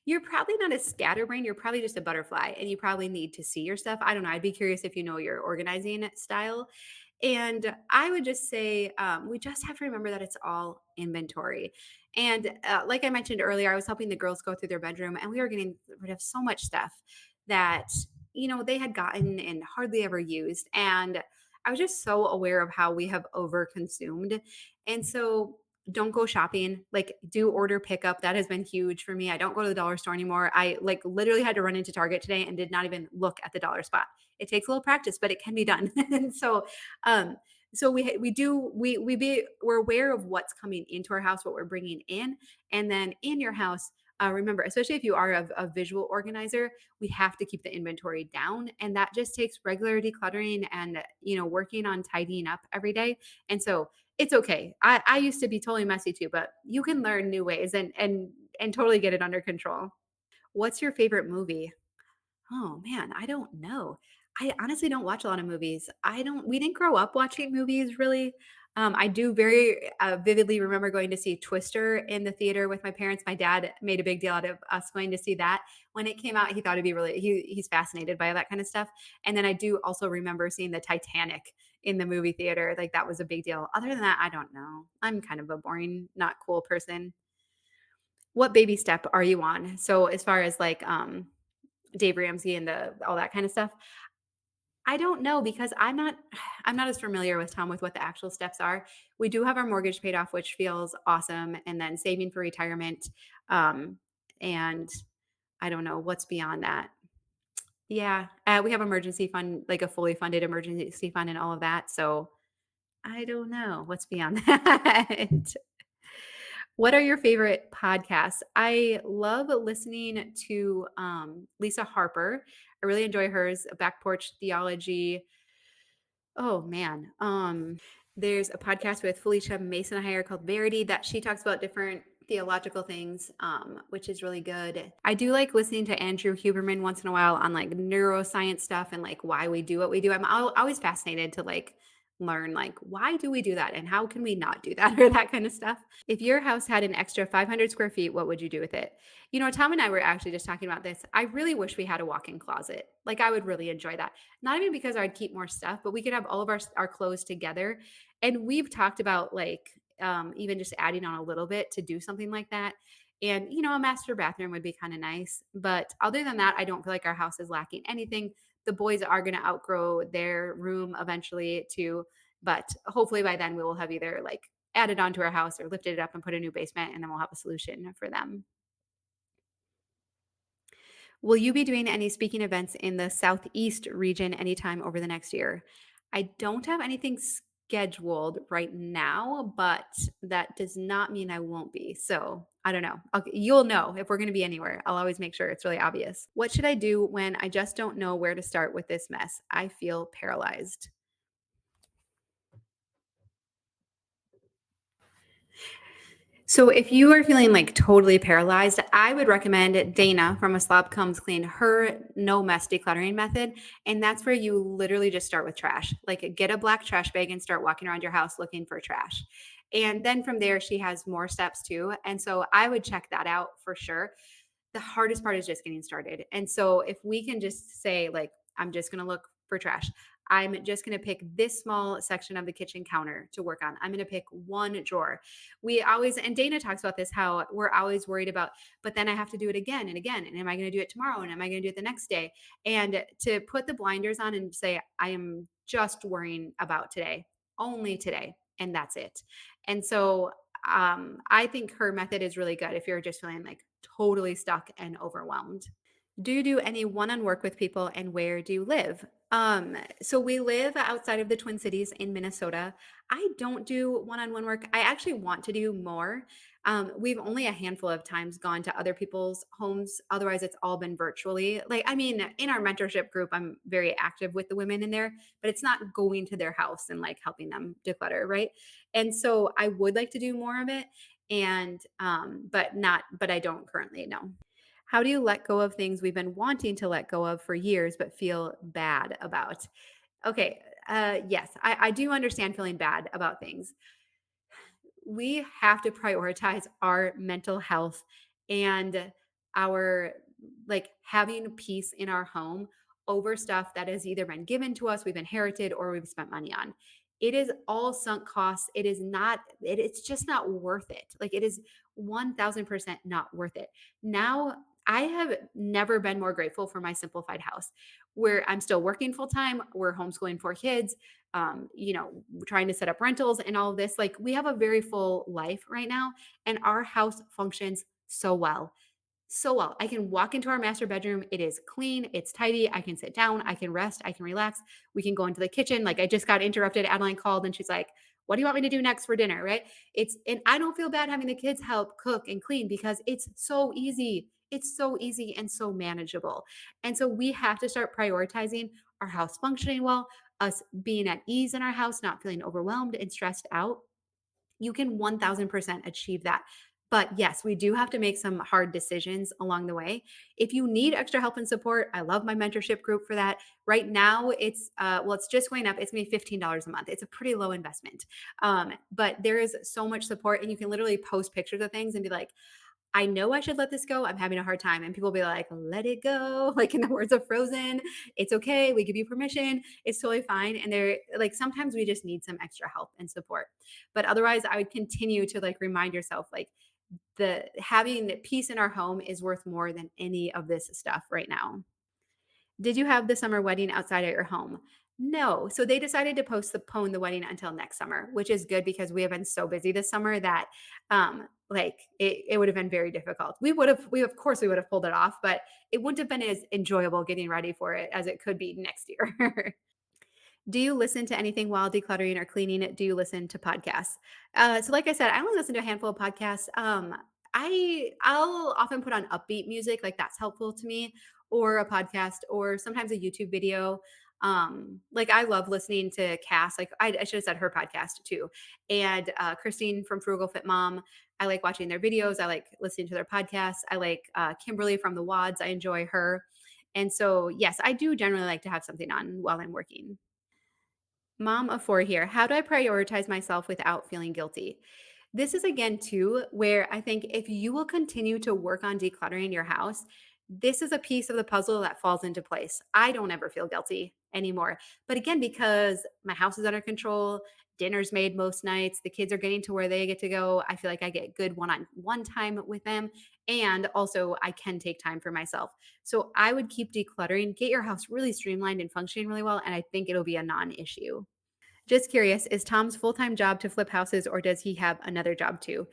You're probably not a scatterbrain. You're probably just a butterfly and you probably need to see your stuff. I don't know. I'd be curious if you know your organizing style. And I would just say we just have to remember that it's all inventory. And like I mentioned earlier, I was helping the girls go through their bedroom and we were getting rid of so much stuff that, they had gotten and hardly ever used. And I was just so aware of how we have over consumed. And so don't go shopping, like do order pickup. That has been huge for me. I don't go to the dollar store anymore. I like literally had to run into Target today and did not even look at the dollar spot. It takes a little practice, but it can be done. And um, so we're aware of what's coming into our house, what we're bringing in, and then in your house. Remember, especially if you are a visual organizer, we have to keep the inventory down, and that just takes regular decluttering and working on tidying up every day. And so it's okay. I used to be totally messy too, but you can learn new ways and totally get it under control. What's your favorite movie? Oh man, I don't know. I honestly don't watch a lot of movies. We didn't grow up watching movies really. I do very vividly remember going to see Twister in the theater with my parents. My dad made a big deal out of us going to see that. When it came out, he thought it'd be he's fascinated by that kind of stuff. And then I do also remember seeing the Titanic in the movie theater. Like that was a big deal. Other than that, I don't know. I'm kind of a boring, not cool person. What baby step are you on? So as far as like Dave Ramsey and the all that kind of stuff? I don't know because I'm not as familiar with Tom with what the actual steps are. We do have our mortgage paid off, which feels awesome, and then saving for retirement. And I don't know what's beyond that. Yeah, we have emergency fund, like a fully funded emergency fund and all of that, so I don't know what's beyond that. What are your favorite podcasts? I love listening to, Lisa Harper. I really enjoy hers, Back Porch Theology. Oh, man. There's a podcast with Felicia Mason Hire called Verity that she talks about different theological things, which is really good. I do like listening to Andrew Huberman once in a while on like neuroscience stuff and like why we do what we do. Always fascinated to like learn like why do we do that and how can we not do that or that kind of stuff. If your house had an extra 500 square feet, what would you do with it? You know, Tom and I were actually just talking about this. I really wish we had a walk-in closet. Like I would really enjoy that. Not even because I'd keep more stuff, but we could have all of our clothes together. And we've talked about like even just adding on a little bit to do something like that. And you know, a master bathroom would be kind of nice. But other than that, I don't feel like our house is lacking anything. The boys are going to outgrow their room eventually too. But hopefully by then we will have either like added onto our house or lifted it up and put a new basement, and then we'll have a solution for them. Will you be doing any speaking events in the Southeast region anytime over the next year? I don't have anything scheduled right now, but that does not mean I won't be. So I don't know. You'll know if we're going to be anywhere. I'll always make sure it's really obvious. What should I do when I just don't know where to start with this mess? I feel paralyzed. So if you are feeling like totally paralyzed, I would recommend Dana from A Slob Comes Clean, her no mess decluttering method. And that's where you literally just start with trash. Like get a black trash bag and start walking around your house looking for trash. And then from there, she has more steps too. And so I would check that out for sure. The hardest part is just getting started. And so if we can just say, like, I'm just going to look for trash. I'm just going to pick this small section of the kitchen counter to work on. I'm going to pick one drawer. We always, and Dana talks about this, how we're always worried about, but then I have to do it again and again. And am I going to do it tomorrow? And am I going to do it the next day? And to put the blinders on and say, I am just worrying about today, only today, and that's it. And so I think her method is really good if you're just feeling like totally stuck and overwhelmed. Do you do any one-on work with people and where do you live? So we live outside of the Twin Cities in Minnesota. I don't do one-on-one work. I actually want to do more. We've only a handful of times gone to other people's homes. Otherwise, it's all been virtually. Like, I mean, in our mentorship group, I'm very active with the women in there, but it's not going to their house and like helping them declutter, right? And so I would like to do more of it, and but I don't currently know. How do you let go of things we've been wanting to let go of for years but feel bad about? Okay, yes, I do understand feeling bad about things. We have to prioritize our mental health and our like having peace in our home over stuff that has either been given to us, we've inherited, or we've spent money on. It is all sunk costs. It is not, it's just not worth it. Like it is 1000% not worth it. Now, I have never been more grateful for my simplified house where I'm still working full time. We're homeschooling 4 kids, you know, trying to set up rentals and all of this. Like we have a very full life right now, and our house functions so well. So well. I can walk into our master bedroom. It is clean, it's tidy. I can sit down, I can rest, I can relax. We can go into the kitchen. Like I just got interrupted. Adeline called and she's like, what do you want me to do next for dinner? Right. And I don't feel bad having the kids help cook and clean because it's so easy. It's so easy and so manageable. And so we have to start prioritizing our house functioning well, us being at ease in our house, not feeling overwhelmed and stressed out. You can 1000% achieve that. But yes, we do have to make some hard decisions along the way. If you need extra help and support, I love my mentorship group for that. Right now, it's just going up. It's gonna be $15 a month. It's a pretty low investment, but there is so much support, and you can literally post pictures of things and be like, I know I should let this go. I'm having a hard time. And people will be like, let it go. Like in the words of Frozen, it's okay. We give you permission. It's totally fine. And they're like, sometimes we just need some extra help and support. But otherwise, I would continue to like remind yourself, like, the having peace in our home is worth more than any of this stuff right now. Did you have the summer wedding outside at your home? No. So they decided to postpone the wedding until next summer, which is good because we have been so busy this summer that like it would have been very difficult. We of course we would have pulled it off, but it wouldn't have been as enjoyable getting ready for it as it could be next year. Do you listen to anything while decluttering or cleaning? Do you listen to podcasts? So like I said, I only listen to a handful of podcasts. I'll often put on upbeat music, like that's helpful to me, or a podcast, or sometimes a YouTube video. Like I love listening to Cass. Like I should have said her podcast too, and Christine from Frugal Fit Mom. I like watching their videos. I like listening to their podcasts. I like Kimberly from the Wads. I enjoy her. And so, yes, I do generally like to have something on while I'm working. Mom of four here. How do I prioritize myself without feeling guilty? This is again, too, where I think if you will continue to work on decluttering your house, this is a piece of the puzzle that falls into place. I don't ever feel guilty anymore. But again, because my house is under control, dinner's made most nights, the kids are getting to where they get to go. I feel like I get good one on one time with them. And also, I can take time for myself. So I would keep decluttering, get your house really streamlined and functioning really well. And I think it'll be a non issue. Just curious, is Tom's full-time job to flip houses or does he have another job too?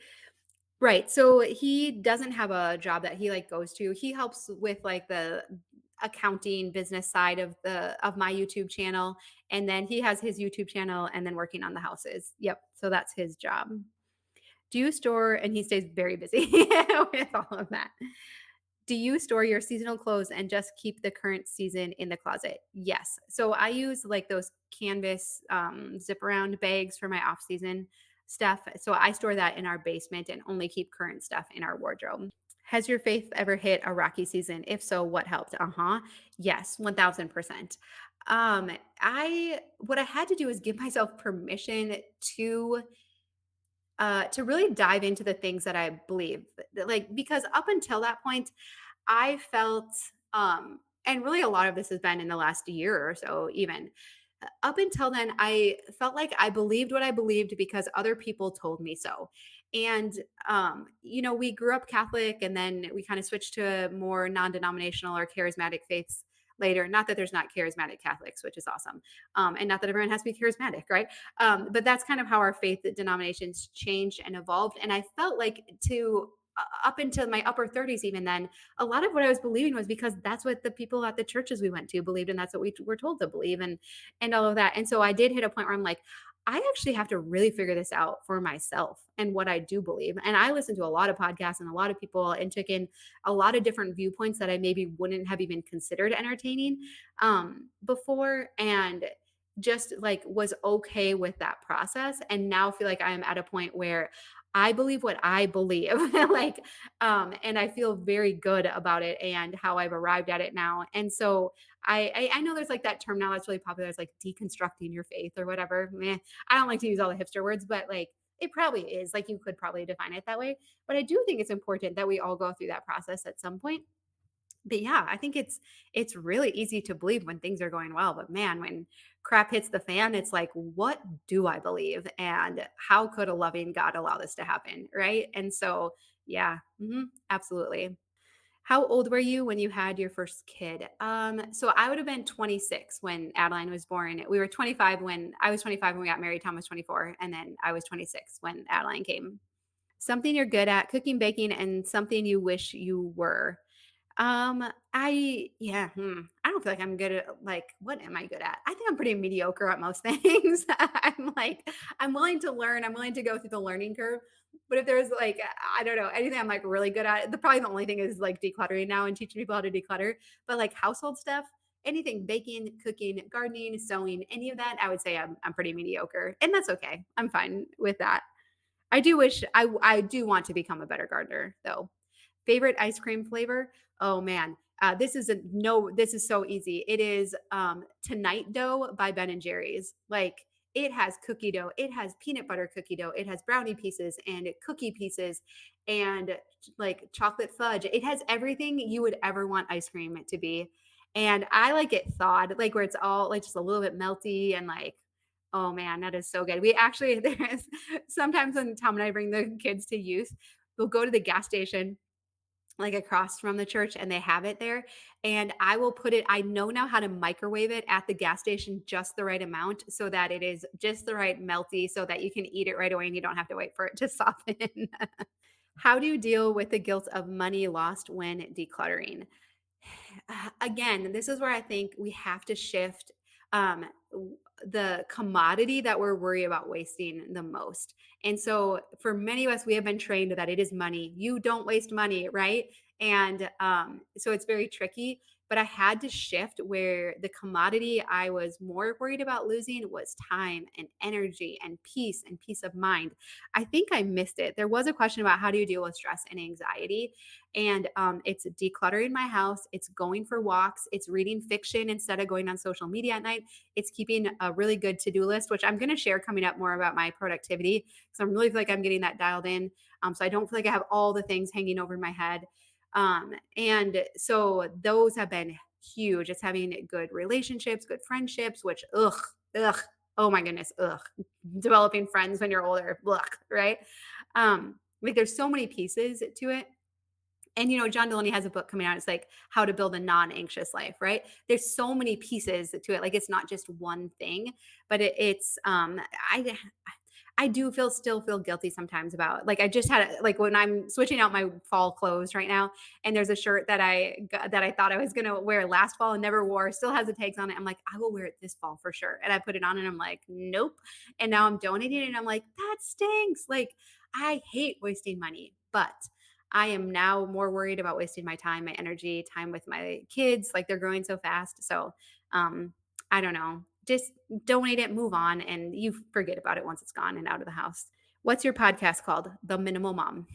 Right. So he doesn't have a job that he like goes to. He helps with like the accounting business side of my YouTube channel, and then he has his YouTube channel and then working on the houses. Yep. So that's his job. Do you store, and he stays very busy with all of that. Do you store your seasonal clothes and just keep the current season in the closet? Yes. So I use like those canvas zip around bags for my off season stuff. So I store that in our basement and only keep current stuff in our wardrobe. Has your faith ever hit a rocky season? If so, what helped? Uh-huh. Yes, 1000%. I what I had to do is give myself permission to really dive into the things that I believe. Like because up until that point, I felt, and really a lot of this has been in the last year or so, even up until then, I felt like I believed what I believed because other people told me so. And, we grew up Catholic and then we kind of switched to more non denominational or charismatic faiths later. Not that there's not charismatic Catholics, which is awesome. And not that everyone has to be charismatic, right? But that's kind of how our faith denominations changed and evolved. And I felt like up until my upper 30s, even then, a lot of what I was believing was because that's what the people at the churches we went to believed, and that's what we were told to believe, and all of that. And so I did hit a point where I'm like, I actually have to really figure this out for myself and what I do believe. And I listened to a lot of podcasts and a lot of people and took in a lot of different viewpoints that I maybe wouldn't have even considered entertaining before. And just like was okay with that process and now feel like I am at a point where I believe what I believe. Like and I feel very good about it and how I've arrived at it now. And so I know there's like that term now that's really popular. It's like deconstructing your faith or whatever. Meh. I don't like to use all the hipster words, but like it probably is. Like you could probably define it that way. But I do think it's important that we all go through that process at some point. But yeah, I think it's really easy to believe when things are going well, but man, when crap hits the fan, it's like, what do I believe? And how could a loving God allow this to happen? Right. And so, yeah, absolutely. How old were you when you had your first kid? So I would have been 26 when Adeline was born. We were 25 when I was 25 when we got married. Tom was 24, and then I was 26 when Adeline came. Something you're good at, cooking, baking, and something you wish you were. I don't feel like I'm good at like what am I good at? I think I'm pretty mediocre at most things. I'm willing to learn, I'm willing to go through the learning curve. But if there's like I don't know, anything I'm like really good at, probably the only thing is like decluttering now and teaching people how to declutter. But like household stuff, anything baking, cooking, gardening, sewing, any of that, I would say I'm pretty mediocre. And that's okay. I'm fine with that. I do want to become a better gardener though. Favorite ice cream flavor? Oh man, this is so easy. It is Tonight Dough by Ben and Jerry's. Like it has cookie dough, it has peanut butter cookie dough, it has brownie pieces and cookie pieces and like chocolate fudge. It has everything you would ever want ice cream to be. And I like it thawed, like where it's all like just a little bit melty and like oh man, that is so good. We actually there's sometimes when Tom and I bring the kids to youth, we'll go to the gas station like across from the church, and they have it there, and I will put it, I know now how to microwave it at the gas station just the right amount so that it is just the right melty so that you can eat it right away and you don't have to wait for it to soften. How do you deal with the guilt of money lost when decluttering? Again, this is where I think we have to shift the commodity that we're worried about wasting the most. And so, for many of us, we have been trained that it is money. You don't waste money, right? And so it's very tricky. But I had to shift where the commodity I was more worried about losing was time and energy and peace of mind. I think I missed it. There was a question about how do you deal with stress and anxiety, and it's decluttering my house, it's going for walks, it's reading fiction instead of going on social media at night, it's keeping a really good to-do list, which I'm going to share coming up more about my productivity because I really feel like I'm getting that dialed in. So I don't feel like I have all the things hanging over my head. And so those have been huge. It's having good relationships, good friendships, which ugh, oh my goodness, ugh, developing friends when you're older, ugh, right? Like there's so many pieces to it. And, John Delaney has a book coming out. It's like how to build a non-anxious life, right? There's so many pieces to it. Like it's not just one thing, but I do still feel guilty sometimes about, like, I just had like when I'm switching out my fall clothes right now, and there's a shirt that I thought I was gonna wear last fall and never wore, still has the tags on it. I'm like, I will wear it this fall for sure. And I put it on and I'm like, nope. And now I'm donating it and I'm like, that stinks. Like I hate wasting money, but I am now more worried about wasting my time, my energy, time with my kids. Like they're growing so fast. So um I don't know. Just donate it, move on, and you forget about it once it's gone and out of the house. What's your podcast called? The Minimal Mom.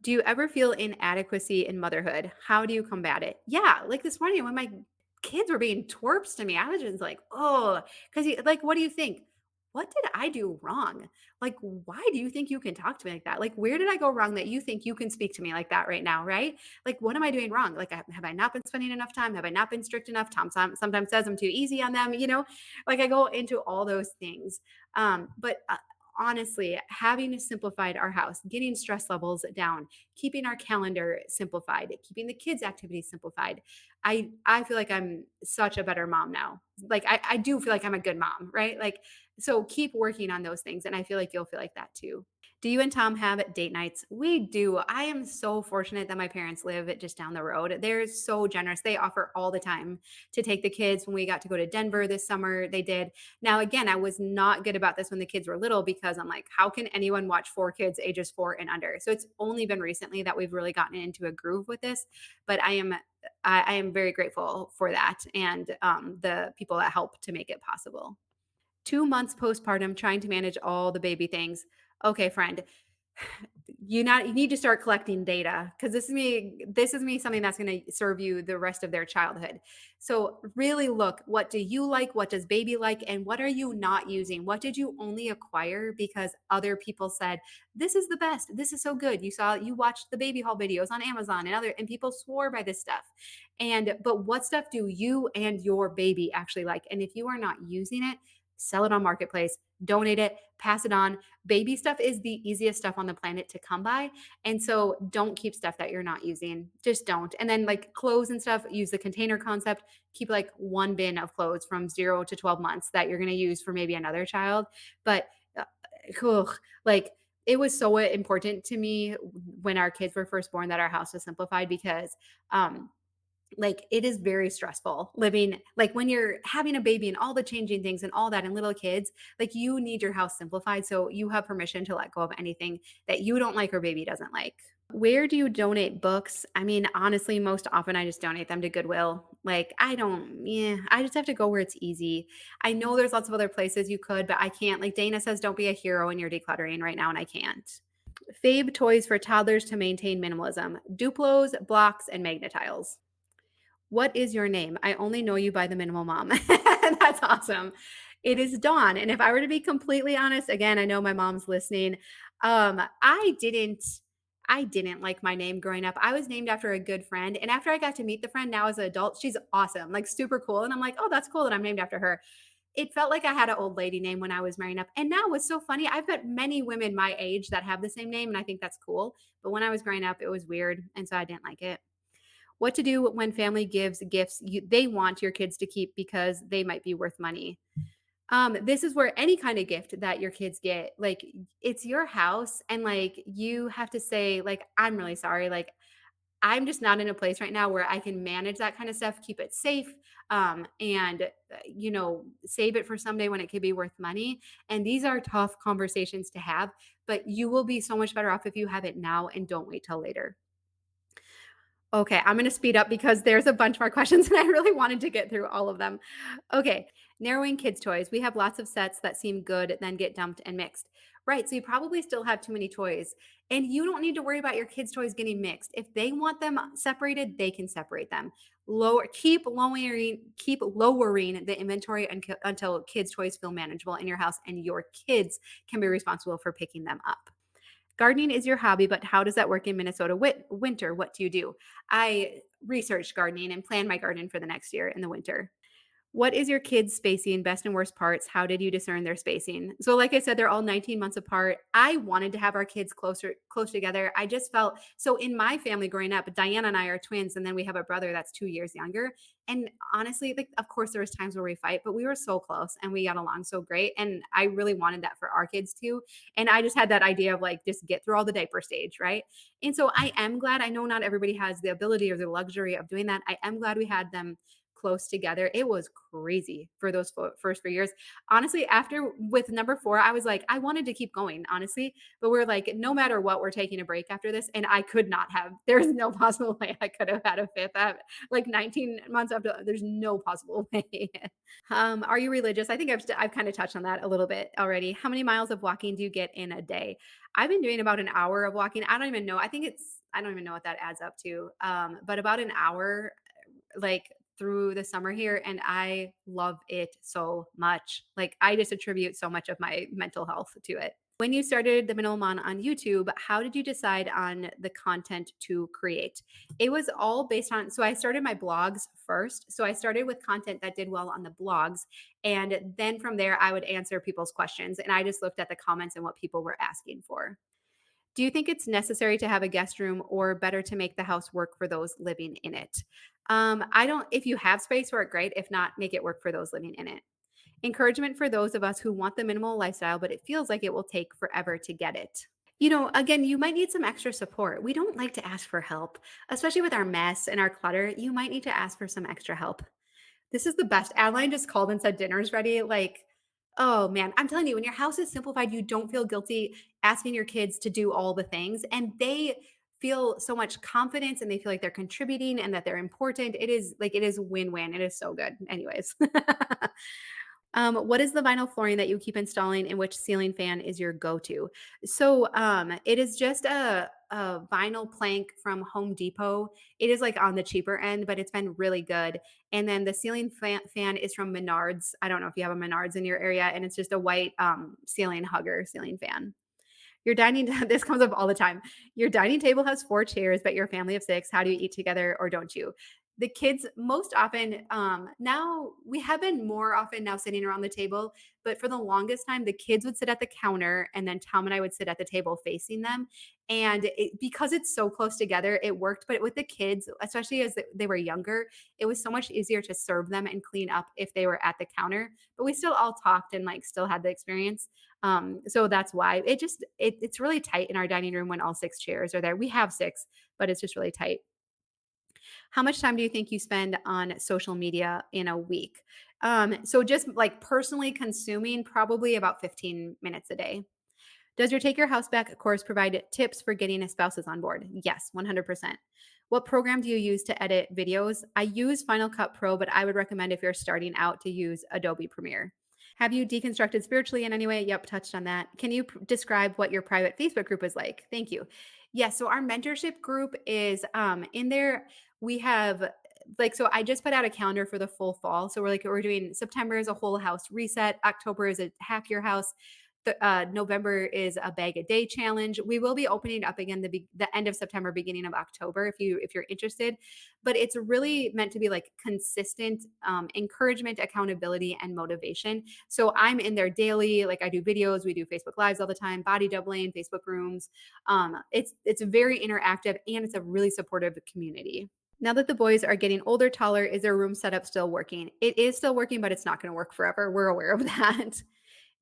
Do you ever feel inadequacy in motherhood? How do you combat it? Yeah, like this morning when my kids were being twerps to me, I was just like, oh, because like, what do you think? What did I do wrong? Like, why do you think you can talk to me like that? Like, where did I go wrong that you think you can speak to me like that right now? Right? Like, what am I doing wrong? Like, have I not been spending enough time? Have I not been strict enough? Tom sometimes says I'm too easy on them, like I go into all those things. But honestly, having simplified our house, getting stress levels down, keeping our calendar simplified, keeping the kids' activities simplified. I feel like I'm such a better mom now. Like I do feel like I'm a good mom, right? Like so keep working on those things. And I feel like you'll feel like that too. Do you and Tom have date nights? We do. I am so fortunate that my parents live just down the road. They're so generous. They offer all the time to take the kids. When we got to go to Denver this summer, they did. Now, again, I was not good about this when the kids were little because I'm like, how can anyone watch 4 kids ages 4 and under? So it's only been recently that we've really gotten into a groove with this. But I am very grateful for that and the people that help to make it possible. 2 months postpartum, trying to manage all the baby things. Okay, friend, you need to start collecting data because this is me something that's going to serve you the rest of their childhood. So really look, what do you like, what does baby like, and what are you not using? What did you only acquire because other people said this is the best, this is so good, you watched the baby haul videos on Amazon and people swore by this stuff. And but what stuff do you and your baby actually like? And if you are not using it, sell it on marketplace, donate it, pass it on. Baby stuff is the easiest stuff on the planet to come by. And so don't keep stuff that you're not using. Just don't. And then like clothes and stuff, use the container concept. Keep like one bin of clothes from 0 to 12 months that you're going to use for maybe another child. But uh, ugh, like it was so important to me when our kids were first born that our house was simplified because like it is very stressful living like when you're having a baby and all the changing things and all that and little kids, like you need your house simplified so you have permission to let go of anything that you don't like or baby doesn't like. Where do you donate books? I mean, honestly, most often I just donate them to Goodwill. Like I don't, yeah, I just have to go where it's easy. I know there's lots of other places you could, but I can't. Like Dana says, don't be a hero in your decluttering right now, and I can't. Fave toys for toddlers to maintain minimalism: Duplos, blocks, and magnetiles. What is your name? I only know you by the minimal mom. That's awesome. It is Dawn. And if I were to be completely honest, again, I know my mom's listening. I didn't like my name growing up. I was named after a good friend. And after I got to meet the friend now as an adult, she's awesome, like super cool. And I'm like, oh, that's cool that I'm named after her. It felt like I had an old lady name when I was marrying up. And now what's so funny, I've met many women my age that have the same name, and I think that's cool. But when I was growing up, it was weird. And so I didn't like it. What to do when family gives gifts they want your kids to keep because they might be worth money. This is where any kind of gift that your kids get, like, it's your house, and like you have to say, like, I'm really sorry. Like, I'm just not in a place right now where I can manage that kind of stuff, keep it safe, and save it for someday when it could be worth money. And these are tough conversations to have, but you will be so much better off if you have it now and don't wait till later. Okay, I'm gonna speed up because there's a bunch more questions and I really wanted to get through all of them. Okay, narrowing kids' toys. We have lots of sets that seem good, then get dumped and mixed. Right, so you probably still have too many toys. And you don't need to worry about your kids' toys getting mixed. If they want them separated, they can separate them. Keep lowering the inventory until kids' toys feel manageable in your house and your kids can be responsible for picking them up. Gardening is your hobby, but how does that work in Minnesota winter? What do you do? I researched gardening and planned my garden for the next year in the winter. What is your kids' spacing, best and worst parts? How did you discern their spacing? So, like I said, they're all 19 months apart. I wanted to have our kids close together. I just felt so in my family growing up, Diana and I are twins, and then we have a brother that's 2 years younger. And honestly, like, of course, there was times where we fight, but we were so close and we got along so great. And I really wanted that for our kids too. And I just had that idea of like just get through all the diaper stage, right? And so I am glad. I know not everybody has the ability or the luxury of doing that. I am glad we had them close together. It was crazy for those first 4 years. Honestly, after with number 4, I was like, I wanted to keep going, honestly, but we're like, no matter what, we're taking a break after this. And I could not have, there's no possible way I could have had a fifth at like 19 months after. There's no possible way. Are you religious? I think I've kind of touched on that a little bit already. How many miles of walking do you get in a day? I've been doing about an hour of walking. I don't even know. I don't even know what that adds up to. But about an hour, like through the summer here, and I love it so much. Like, I just attribute so much of my mental health to it. When you started the Minimal Mon on YouTube, how did you decide on the content to create? It was all based on, so I started my blogs first. So I started with content that did well on the blogs. And then from there, I would answer people's questions. And I just looked at the comments and what people were asking for. Do you think it's necessary to have a guest room or better to make the house work for those living in it? I don't, if you have space for it, great. If not, make it work for those living in it. Encouragement for those of us who want the minimal lifestyle, but it feels like it will take forever to get it. Again, you might need some extra support. We don't like to ask for help, especially with our mess and our clutter. You might need to ask for some extra help. This is the best. Adeline just called and said dinner's ready. Like, oh man, I'm telling you, when your house is simplified, you don't feel guilty asking your kids to do all the things, and they feel so much confidence and they feel like they're contributing and that they're important. It is win-win. It is so good. Anyways. What is the vinyl flooring that you keep installing and which ceiling fan is your go-to? So it is just a vinyl plank from Home Depot. It is like on the cheaper end, but it's been really good. And then the ceiling fan is from Menards. I don't know if you have a Menards in your area, and it's just a white ceiling hugger ceiling fan. Your dining this comes up all the time. Your dining table has 4 chairs, but you're a family of 6. How do you eat together or don't you? The kids most often now we have been more often now sitting around the table, but for the longest time the kids would sit at the counter and then Tom and I would sit at the table facing them. And because it's so close together, it worked. But with the kids, especially as they were younger, it was so much easier to serve them and clean up if they were at the counter. But we still all talked and like still had the experience. So that's why it's really tight in our dining room when all 6 chairs are there. We have 6, but it's just really tight. How much time do you think you spend on social media in a week? So just like personally consuming, probably about 15 minutes a day. Does your Take Your House Back course provide tips for getting spouses on board? Yes, 100%. What program do you use to edit videos? I use Final Cut Pro, but I would recommend if you're starting out to use Adobe Premiere. Have you deconstructed spiritually in any way? Yep, touched on that. Can you describe what your private Facebook group is like? Thank you. Yes, so our mentorship group is in there. We have so I just put out a calendar for the full fall. So we're doing September is a whole house reset, October is a hack your house. November is a bag a day challenge. We will be opening up again the end of September, beginning of October, if you're interested. But it's really meant to be like consistent encouragement, accountability, and motivation. So I'm in there daily. Like I do videos, we do Facebook Lives all the time, body doubling, Facebook rooms. It's very interactive and it's a really supportive community. Now that the boys are getting older, taller, is their room setup still working? It is still working, but it's not going to work forever. We're aware of that.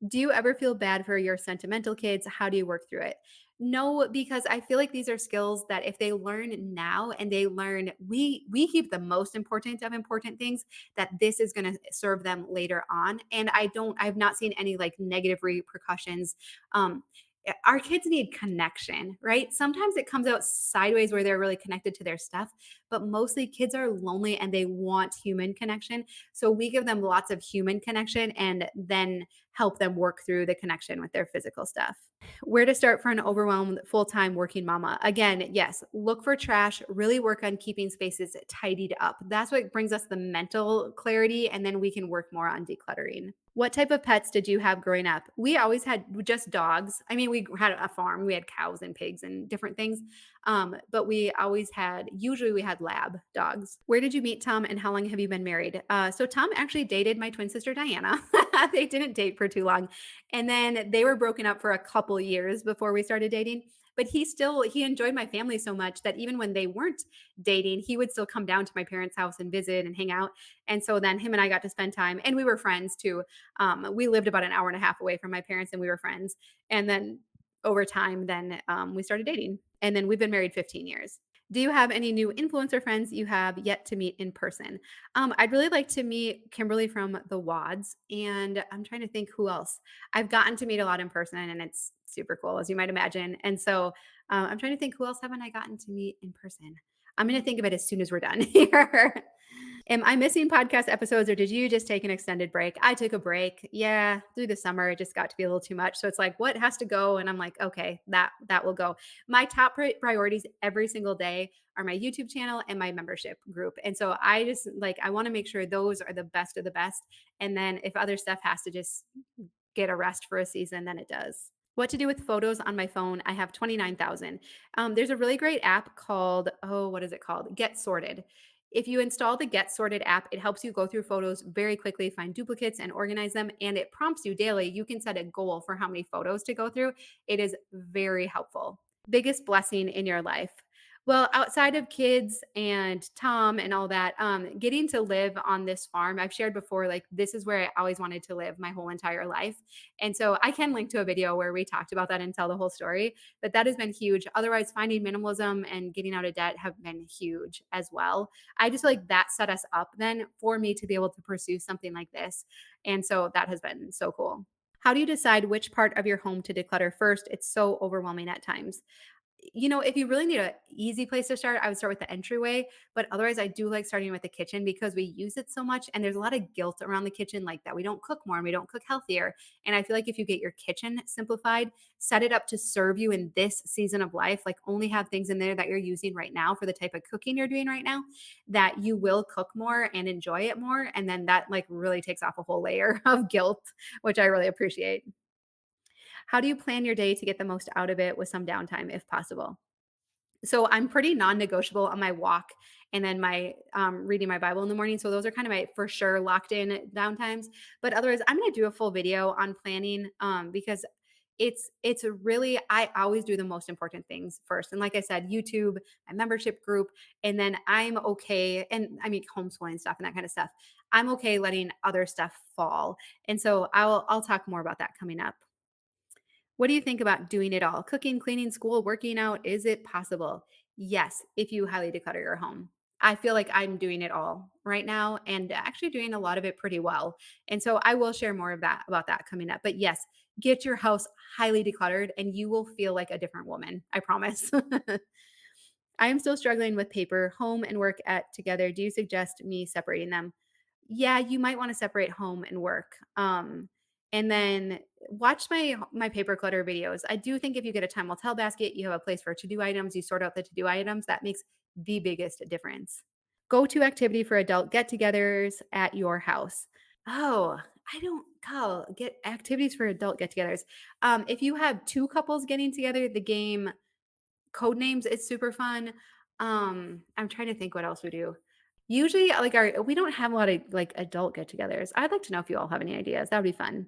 Do you ever feel bad for your sentimental kids? How do you work through it? No, because I feel like these are skills that if they learn now and they learn, we keep the most important of important things, that this is going to serve them later on. And I've not seen any like negative repercussions. Our kids need connection, right? Sometimes it comes out sideways where they're really connected to their stuff, but mostly kids are lonely and they want human connection. So we give them lots of human connection and then help them work through the connection with their physical stuff. Where to start for an overwhelmed full time working mama? Again, yes, look for trash, really work on keeping spaces tidied up. That's what brings us the mental clarity, and then we can work more on decluttering. What type of pets did you have growing up? We always had just dogs. I mean, we had a farm, we had cows and pigs and different things. But we always had, usually we had lab dogs. Where did you meet Tom and how long have you been married? So Tom actually dated my twin sister, Diana. They didn't date for too long. And then they were broken up for a couple years before we started dating. But he enjoyed my family so much that even when they weren't dating, he would still come down to my parents' house and visit and hang out. And so then him and I got to spend time, and we were friends too. We lived about an hour and a half away from my parents, and we were friends. And then over time, then we started dating, and then we've been married 15 years. Do you have any new influencer friends you have yet to meet in person? I'd really like to meet Kimberly from the Wads, and I'm trying to think who else. I've gotten to meet a lot in person, and it's super cool, as you might imagine. And so I'm trying to think who else haven't I gotten to meet in person. I'm going to think of it as soon as we're done here. Am I missing podcast episodes or did you just take an extended break? I took a break. Yeah, through the summer it just got to be a little too much. So it's like what has to go and I'm like, okay, that will go. My top priorities every single day are my YouTube channel and my membership group. And so I just like I want to make sure those are the best of the best, and then if other stuff has to just get a rest for a season, then it does. What to do with photos on my phone? I have 29,000. There's a really great app called, oh, what is it called? Get Sorted. If you install the Get Sorted app, it helps you go through photos very quickly, find duplicates, and organize them. And it prompts you daily. You can set a goal for how many photos to go through. It is very helpful. Biggest blessing in your life? Well, outside of kids and Tom and all that, getting to live on this farm, I've shared before, like this is where I always wanted to live my whole entire life. And so I can link to a video where we talked about that and tell the whole story, but that has been huge. Otherwise, finding minimalism and getting out of debt have been huge as well. I just feel like that set us up then for me to be able to pursue something like this. And so that has been so cool. How do you decide which part of your home to declutter first? It's so overwhelming at times. If you really need an easy place to start, I would start with the entryway. But otherwise, I do like starting with the kitchen because we use it so much. And there's a lot of guilt around the kitchen, like that we don't cook more and we don't cook healthier. And I feel like if you get your kitchen simplified, set it up to serve you in this season of life, like only have things in there that you're using right now for the type of cooking you're doing right now, that you will cook more and enjoy it more. And then that like really takes off a whole layer of guilt, which I really appreciate. How do you plan your day to get the most out of it with some downtime if possible? So I'm pretty non-negotiable on my walk and then my reading my Bible in the morning. So those are kind of my for sure locked in downtimes. But otherwise, I'm going to do a full video on planning because it's really I always do the most important things first. And like I said, YouTube, my membership group, and then I'm okay. And I mean homeschooling stuff and that kind of stuff. I'm okay letting other stuff fall. And so I'll talk more about that coming up. What do you think about doing it all? Cooking, cleaning, school, working out, is it possible? Yes, if you highly declutter your home. I feel like I'm doing it all right now and actually doing a lot of it pretty well. And so I will share more of that about that coming up. But yes, get your house highly decluttered and you will feel like a different woman. I promise. I am still struggling with paper, home and work at together. Do you suggest me separating them? Yeah, you might want to separate home and work. And then watch my paper clutter videos. I do think if you get a time will tell basket, you have a place for to-do items, you sort out the to-do items, that makes the biggest difference. Go to activity for adult get-togethers at your house. Oh, I don't call get activities for adult get-togethers. If you have 2 couples getting together, the game Codenames is super fun. I'm trying to think what else we do. Usually, like, our we don't have a lot of, like, adult get-togethers. I'd like to know if you all have any ideas. That would be fun.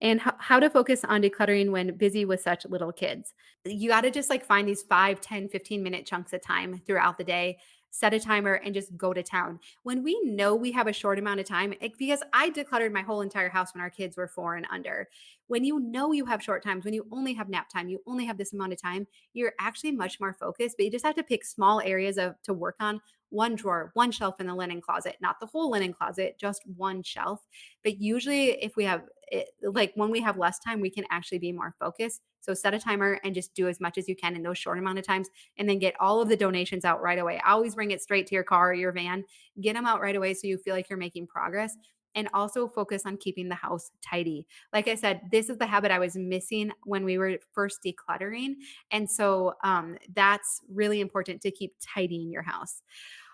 And how to focus on decluttering when busy with such little kids. You got to just like find these 5, 10, 15-minute chunks of time throughout the day, set a timer and just go to town. When we know we have a short amount of time, because I decluttered my whole entire house when our kids were 4 and under. When you know you have short times, when you only have nap time, you only have this amount of time, you're actually much more focused, but you just have to pick small areas of to work on. One drawer, one shelf in the linen closet, not the whole linen closet, just one shelf. But usually, if we have like when we have less time, we can actually be more focused. So set a timer and just do as much as you can in those short amount of times, and then get all of the donations out right away. Always bring it straight to your car or your van. Get them out right away so you feel like you're making progress. And also focus on keeping the house tidy. Like I said, this is the habit I was missing when we were first decluttering. And so that's really important to keep tidying your house.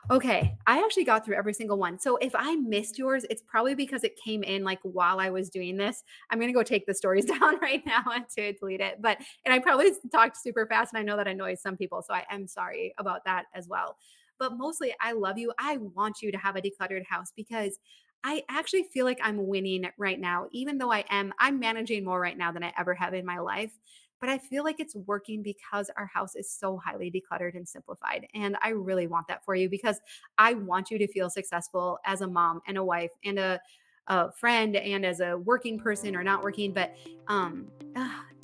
Okay, I actually got through every single one. So if I missed yours, it's probably because it came in like while I was doing this. I'm gonna go take the stories down right now and to delete it. And I probably talked super fast, and I know that annoys some people. So I am sorry about that as well. But mostly, I love you. I want you to have a decluttered house because I actually feel like I'm winning right now, even though I'm managing more right now than I ever have in my life. But I feel like it's working because our house is so highly decluttered and simplified. And I really want that for you because I want you to feel successful as a mom and a wife and a friend and as a working person or not working. But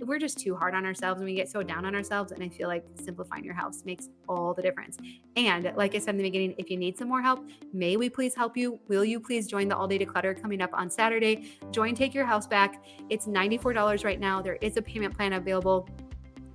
we're just too hard on ourselves and we get so down on ourselves. And I feel like simplifying your house makes all the difference. And like I said in the beginning, if you need some more help, may we please help you? Will you please join the All Day Declutter coming up on Saturday? Join Take Your House Back. It's $94 right now. There is a payment plan available,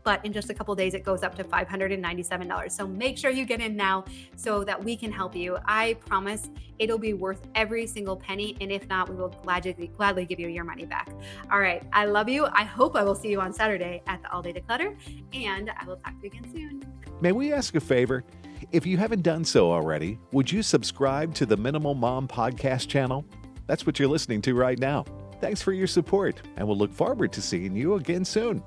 but in just a couple days, it goes up to $597. So make sure you get in now so that we can help you. I promise it'll be worth every single penny. And if not, we will gladly give you your money back. All right. I love you. I hope I will see you on Saturday at the All Day Declutter, and I will talk to you again soon. May we ask a favor? If you haven't done so already, would you subscribe to the Minimal Mom podcast channel? That's what you're listening to right now. Thanks for your support, and we'll look forward to seeing you again soon.